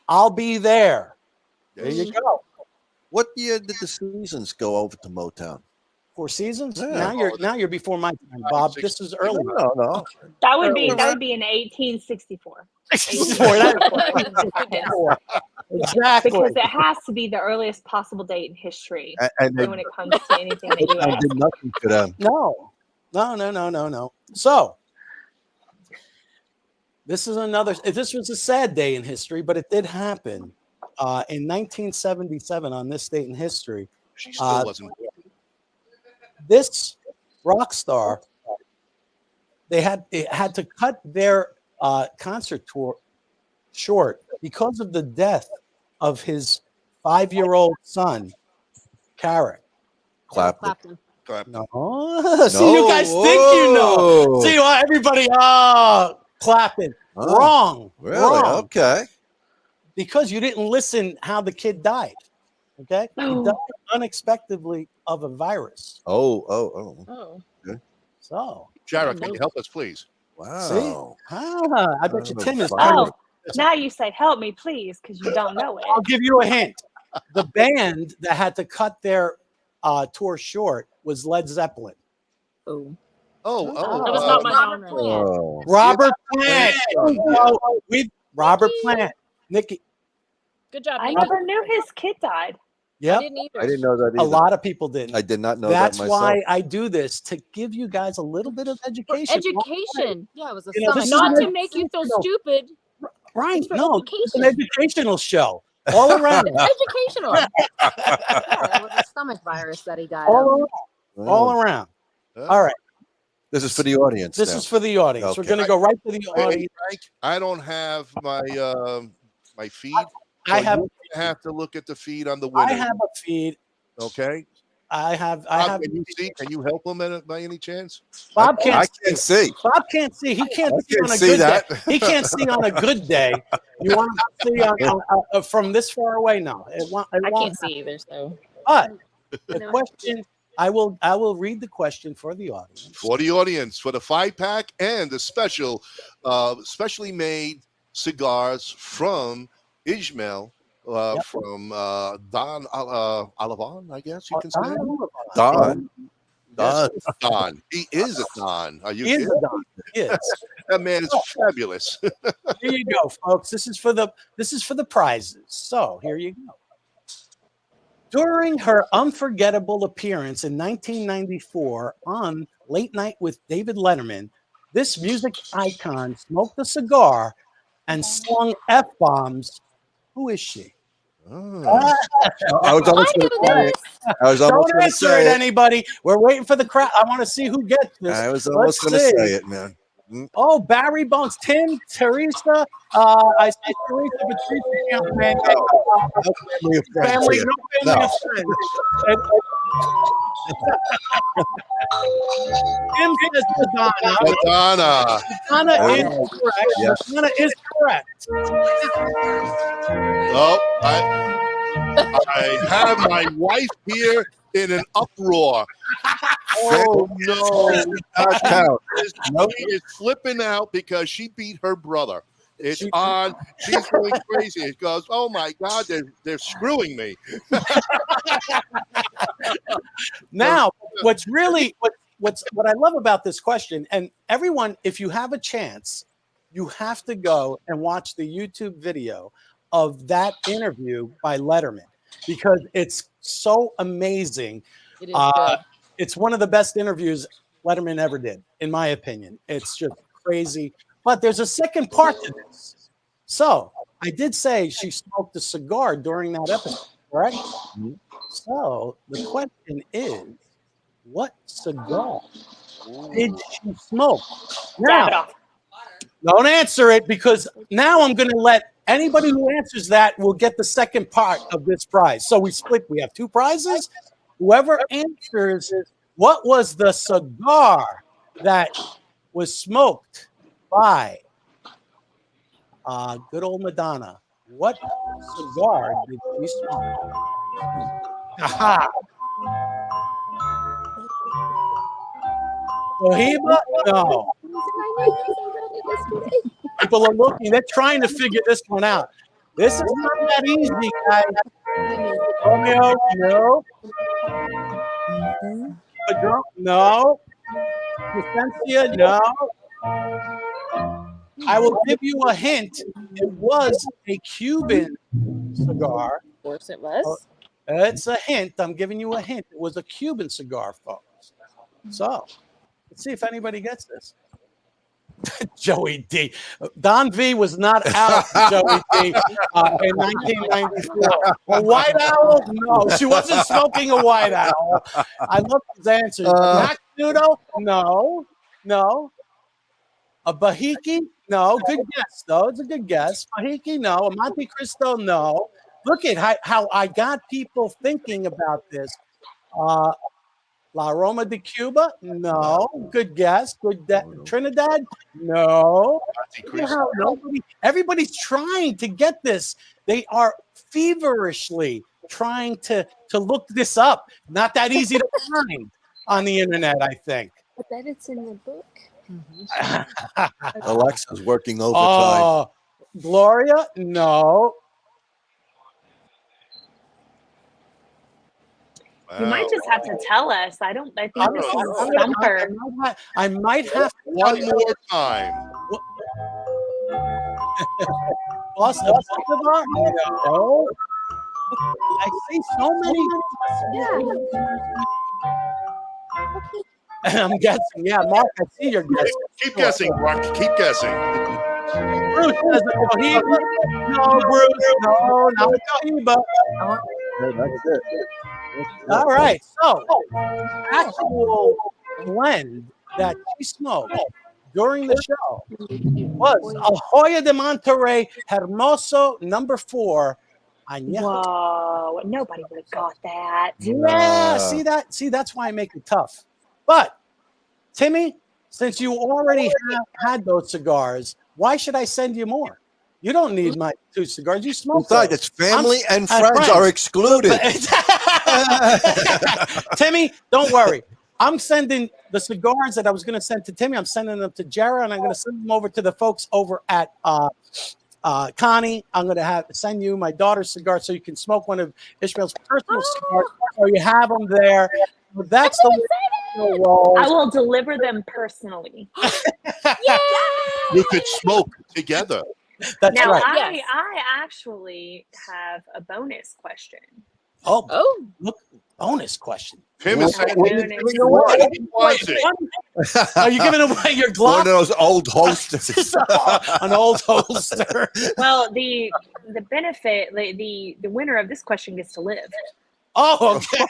I'll Be There. There you go. What year did the seasons go over to Motown? 4 seasons? Yeah. Now you're before my time, Bob. This is early. No. That would be in 1864. 64. Exactly. Because it has to be the earliest possible date in history when it comes to anything in the U.S. I did nothing to them. No. So this was a sad day in history, but it did happen in 1977 on this date in history. She still wasn't born. This rock star, they had to cut their concert tour short because of the death of his 5-year-old son, Carrick. Clapton. No. See, you guys think you know. See, everybody, clapping. Wrong. Really? Wrong. Okay. Because you didn't listen how the kid died. Okay? He died unexpectedly of a virus. Oh. Okay. So. Jerah, can you help us, please? Wow. See? I bet you Tim is. Oh, now you say help me, please, because you don't know it. I'll give you a hint. The band that had to cut their tour short was Led Zeppelin. Oh. That was not my genre. Robert Plant. Robert Plant. Nikki. Good job. I never knew his kid died. Yeah, I didn't either. I didn't know that either. A lot of people didn't. I did not know That's that myself. why I do this, to give you guys a little bit of education. Education. Yeah, it was a Not to make you feel stupid. Right. It's for No, education. it's an educational show. All around. It's educational. Yeah, it was a stomach virus that he died All of. around. All around. All right. This is for the audience. This is for the audience. Okay. We're going to go right to the audience. I don't have my my feed. I have. You have to look at the feed on the winner. I have a feed. Okay. I have. Can you see? Can you help him by any chance? Bob can't. I can't see. Bob can't see. He can't I see can't on a see good that. day. He can't see on a good day. You want to see from this far away? No, I can't see either. So, but the question, I will read the question for the audience. For the audience, for the 5-pack and the special, specially made cigars from Ishmael. From Don Olivan, I guess you can say. Don. Yes, Don. He is a Don. Are you He is kidding? a Don. Yes. That man is fabulous. Here you go, folks. This is for the prizes. So here you go. During her unforgettable appearance in 1994 on Late Night with David Letterman, this music icon smoked a cigar and slung F-bombs. Who is she? I was almost going to say it. Don't answer it, anybody. We're waiting for the crowd. I want to see who gets this. I was almost going to say it, man. Oh, Barry Bones, Tim, Teresa. I say Teresa, but Teresa can't man. No family of friends. Tim says Madonna. Madonna. Madonna is correct. Yes. Madonna is correct. Oh, I have my wife here in an uproar. Oh no! Not count. She is flipping out because she beat her brother. It's on. She's going crazy. It goes, oh my God, they're screwing me. Now, what I love about this question, and everyone, if you have a chance, you have to go and watch the YouTube video of that interview by Letterman, because it's so amazing. it is good. It's one of the best interviews Letterman ever did, in my opinion. It's just crazy. But there's a second part to this. So I did say she smoked a cigar during that episode, right? So the question is, what cigar did she smoke? Now, don't answer it, because now I'm going to let anybody who answers that will get the second part of this prize. So we split. We have two prizes. Whoever answers, what was the cigar that was smoked by good old Madonna? What cigar did she smoke? Aha. Cohiba? No. People are looking. They're trying to figure this one out. This is not that easy, guys. Romeo, no. Padron, no. Placencia, no. I will give you a hint. It was a Cuban cigar. Of course it was. It's a hint. I'm giving you a hint. It was a Cuban cigar, folks. So, let's see if anybody gets this. Joey D. Don V was not out, Joey D, in 1994. A White Owl? No, she wasn't smoking a White Owl. I love his answers. Mac Nudo? No. A Bahiki? No, good guess, though. It's a good guess. Mahiki, no. Monte Cristo, no. Look at how I got people thinking about this. La Roma de Cuba, no. Good guess. Trinidad, no. Everybody's trying to get this. They are feverishly trying to look this up. Not that easy to find on the internet, I think. I bet it's in the book. Alexa's working overtime. Oh, Gloria, no. You might just have to tell us. I think this is a stumper. I might have to one more time. Boston Boulevard? No. I see so many. I'm guessing. Yeah, Mark, I see your guess. Keep guessing, Mark. Keep guessing. Bruce says a Cohiba. No, Bruce. No, not a Cohiba. That's it. All right. So, actual blend that she smoked during the show was a Joya de Monterrey Hermoso No. 4. Whoa! Nobody would have got that. Yeah. See that? See, that's why I make it tough. But Timmy, since you already have had those cigars, why should I send you more? You don't need my 2 cigars. You smoke. Besides, it's family and friends are excluded. Timmy, don't worry. I'm sending the cigars that I was going to send to Timmy. I'm sending them to Jerah, and I'm going to send them over to the folks over at Connie. I'm going to send you my daughter's cigar so you can smoke one of Ishmael's personal cigars. So you have them there. That's the I will deliver them personally. You could smoke together. That's now, right. I actually have a bonus question. Oh, look, bonus question. Tim is saying Are you giving away your Glock? One of those old holsters. An old holster. Well, the benefit, the winner of this question gets to live. Oh, okay.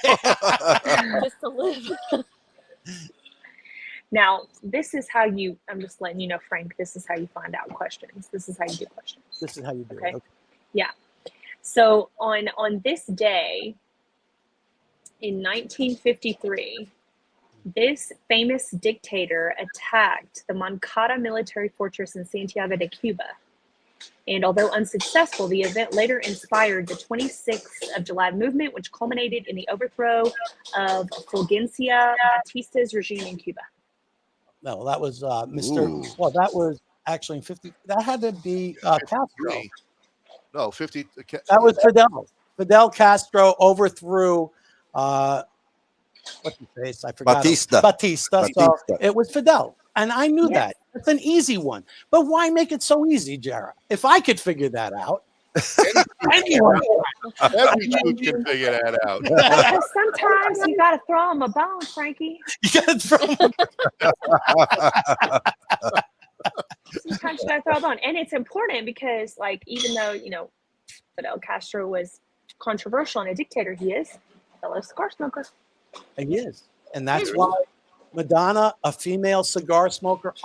Just to live. Now, this is how I'm just letting you know, Frank, this is how you find out questions. This is how you do questions. This is how you do it. Okay. Yeah. So on this day in 1953, this famous dictator attacked the Moncada military fortress in Santiago de Cuba. And although unsuccessful, the event later inspired the 26th of July movement, which culminated in the overthrow of Fulgencio Batista's regime in Cuba. No, that was Mr. Well, that was actually in 50. That had to be Castro. No, 50. That was Fidel. Fidel Castro overthrew what's his face? I forgot. Batista. So it was Fidel. And I knew that. It's an easy one. But why make it so easy, Jerah? If I could figure that out. Anyone. Every dude can figure that out. Sometimes you got to throw him a bone, Frankie. You got to throw him Sometimes you got to throw a bone. And it's important because, like, even though, Fidel Castro was controversial and a dictator, he is a fellow cigar smoker. He is. And that's why Madonna, a female cigar smoker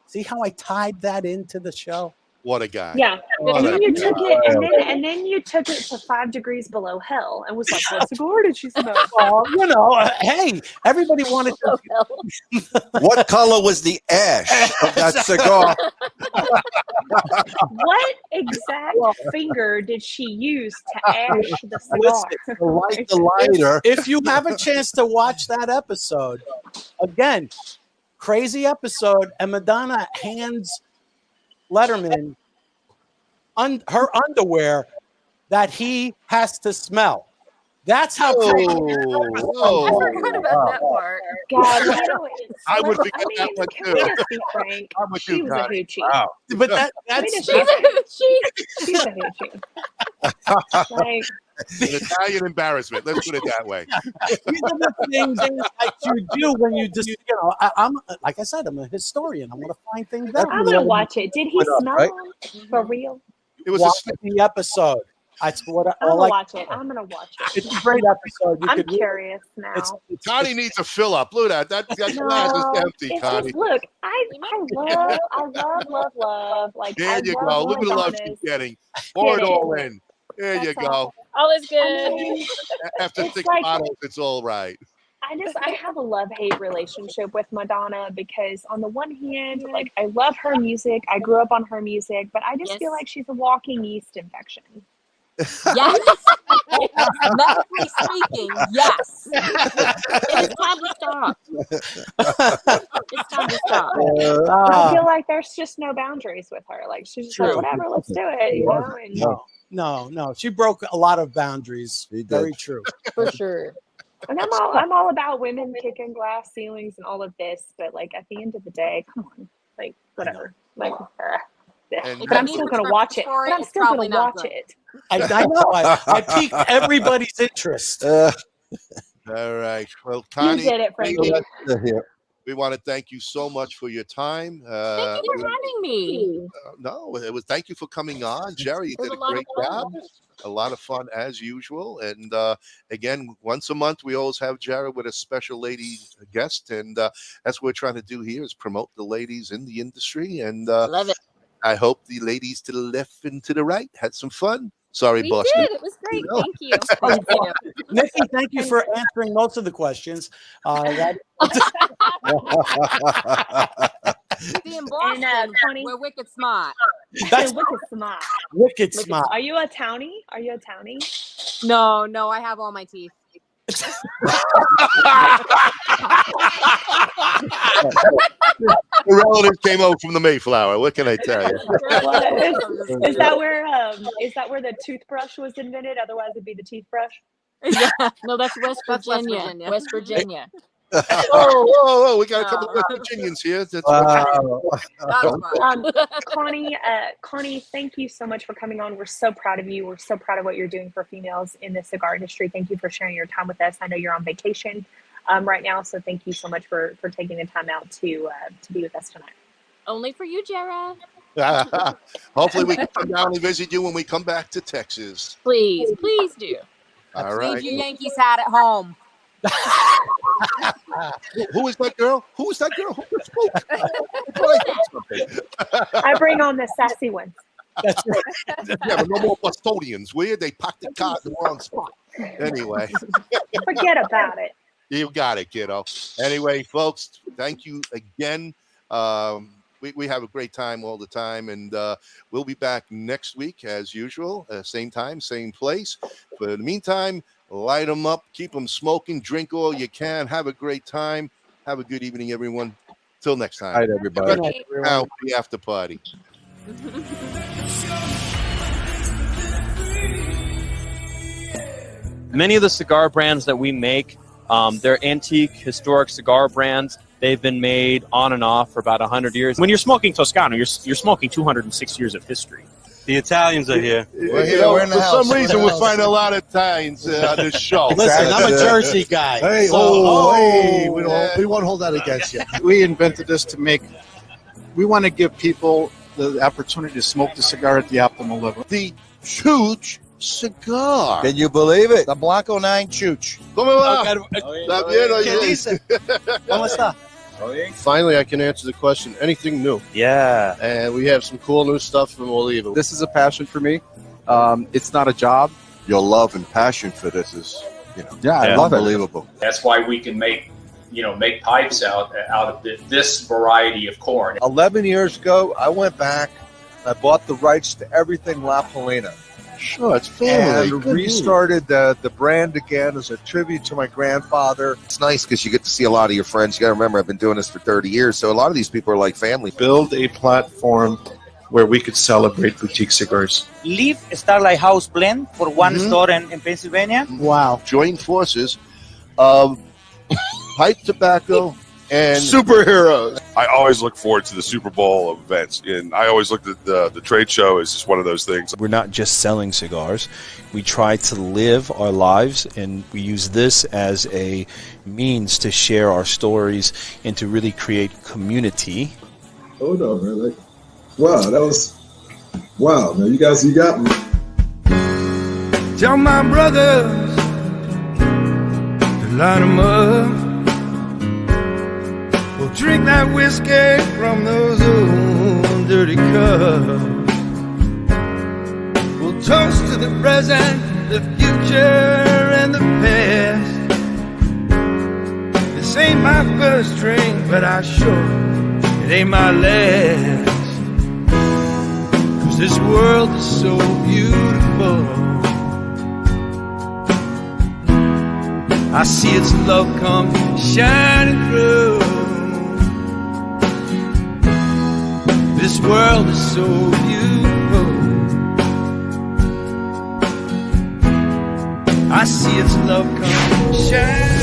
see how I tied that into the show? What a guy. Yeah. And then you took it and then you took it to 5 degrees below hell and was like, what cigar did she smoke? Well, hey, everybody wanted to. What color was the ash of that cigar? What exact finger did she use to ash the cigar? Light the lighter. If you have a chance to watch that episode, again, crazy episode, and Madonna hands Letterman her underwear that he has to smell. That's how crazy. I forgot about that part. God, I would forget that one too. Frank. I'm with She you, was a Connie. hoochie. Wow. But that's She's a hoochie. Like, An Italian embarrassment. Let's put it that way. these are the things that you do when you just, I'm like I said, I'm a historian. I want to find things out. I'm gonna watch it. Did he smell right? them for real? It was Watch the episode. I'm gonna watch it. It's a great episode. I'm curious now. Connie needs a fill up. Look at that. That glass is empty, Connie. Look, I love. Like, there you go. Look at the love she's getting. Pour it all in. There you go. All is good. I mean, After 6 bottles, it's all right. I have a love-hate relationship with Madonna because on the one hand, like, I love her music. I grew up on her music, but I just feel like she's a walking yeast infection. Yes. Medically speaking, yes. It's time to stop. It's time to stop. I feel like there's just no boundaries with her. Like, she's just like, whatever, let's do it. You know? And No. She broke a lot of boundaries. Very true. For sure. And I'm all about women kicking glass ceilings and all of this, but like at the end of the day, come on, like whatever. Like, but I'm still gonna watch it. But I'm still gonna watch it. I know. I piqued everybody's interest. All right. Well, Connie, you did it, Frankie. We want to thank you so much for your time. Thank you for having me. No, it was. Thank you for coming on, Jerry. You did a great job. A lot of fun as usual. And again, once a month, we always have Jerah with a special lady guest, and that's what we're trying to do here is promote the ladies in the industry. And love it. I hope the ladies to the left and to the right had some fun. Sorry, we Boston. did. It was great. Thank you. Nikki, thank you for answering most of the questions. See, in Boston, we're wicked smart. That's wicked smart. Wicked smart. Are you a townie? No, I have all my teeth. The relative came over from the Mayflower. What can I tell you? Is that where the toothbrush was invented? Otherwise, it'd be the teeth brush. Yeah. No, that's West Virginia. West Virginia. Whoa! We got a couple of West Virginians here. That's Connie, thank you so much for coming on. We're so proud of you. We're so proud of what you're doing for females in the cigar industry. Thank you for sharing your time with us. I know you're on vacation right now, so thank you so much for taking the time out to be with us tonight. Only for you, Jerah. Hopefully, we can come down and visit you when we come back to Texas. Please do. All right. Leave your Yankees hat at home. Who is that girl? I bring on the sassy ones. That's right. Yeah, but no more custodians. Weird. They packed the car in the wrong spot. Anyway. Forget about it. You got it, kiddo. Anyway, folks, thank you again. We have a great time all the time, and we'll be back next week as usual, same time, same place. But in the meantime, light them up, keep them smoking, drink all you can, have a great time. Have a good evening, everyone. Till next time. All right, everybody. Good night, now, the after party. Many of the cigar brands that we make, they're antique, historic cigar brands. They've been made on and off for about 100 years. When you're smoking Toscano, you're smoking 206 years of history. The Italians are here. We're here. We're in the house. For some reason, we're finding a lot of Italians on this show. Listen, I'm a Jersey guy. Hey, hey, we won't hold that against you. We invented this we want to give people the opportunity to smoke the cigar at the optimal level. The Chooch cigar. Can you believe it? The Blanco 9 Chooch. ¿Cómo va? ¿Está bien? ¿Qué dice? ¿Cómo está? Finally, I can answer the question. Anything new? Yeah. And we have some cool new stuff from Olivan. This is a passion for me. It's not a job. Your love and passion for this is, I love it. Unbelievable. That's why we can make pipes out of this variety of corn. 11 years ago, I went back. I bought the rights to everything La Polina. Sure, it's family. And restarted the brand again as a tribute to my grandfather. It's nice because you get to see a lot of your friends. You got to remember, I've been doing this for 30 years, so a lot of these people are like family. Build a platform where we could celebrate boutique cigars. Leave Starlight House blend for one store in Pennsylvania. Wow. Join forces of pipe tobacco and superheroes. I always look forward to the Super Bowl events, and I always look at the trade show as just one of those things. We're not just selling cigars. We try to live our lives, and we use this as a means to share our stories and to really create community. Hold on, man. Wow, that was... Wow, man, you got me. Tell my brothers to line them up. We'll drink that whiskey from those old dirty cups. We'll toast to the present, the future, and the past. This ain't my first drink, but I sure it ain't my last. 'Cause this world is so beautiful. I see its love come shining through. This world is so beautiful. I see its love come shining.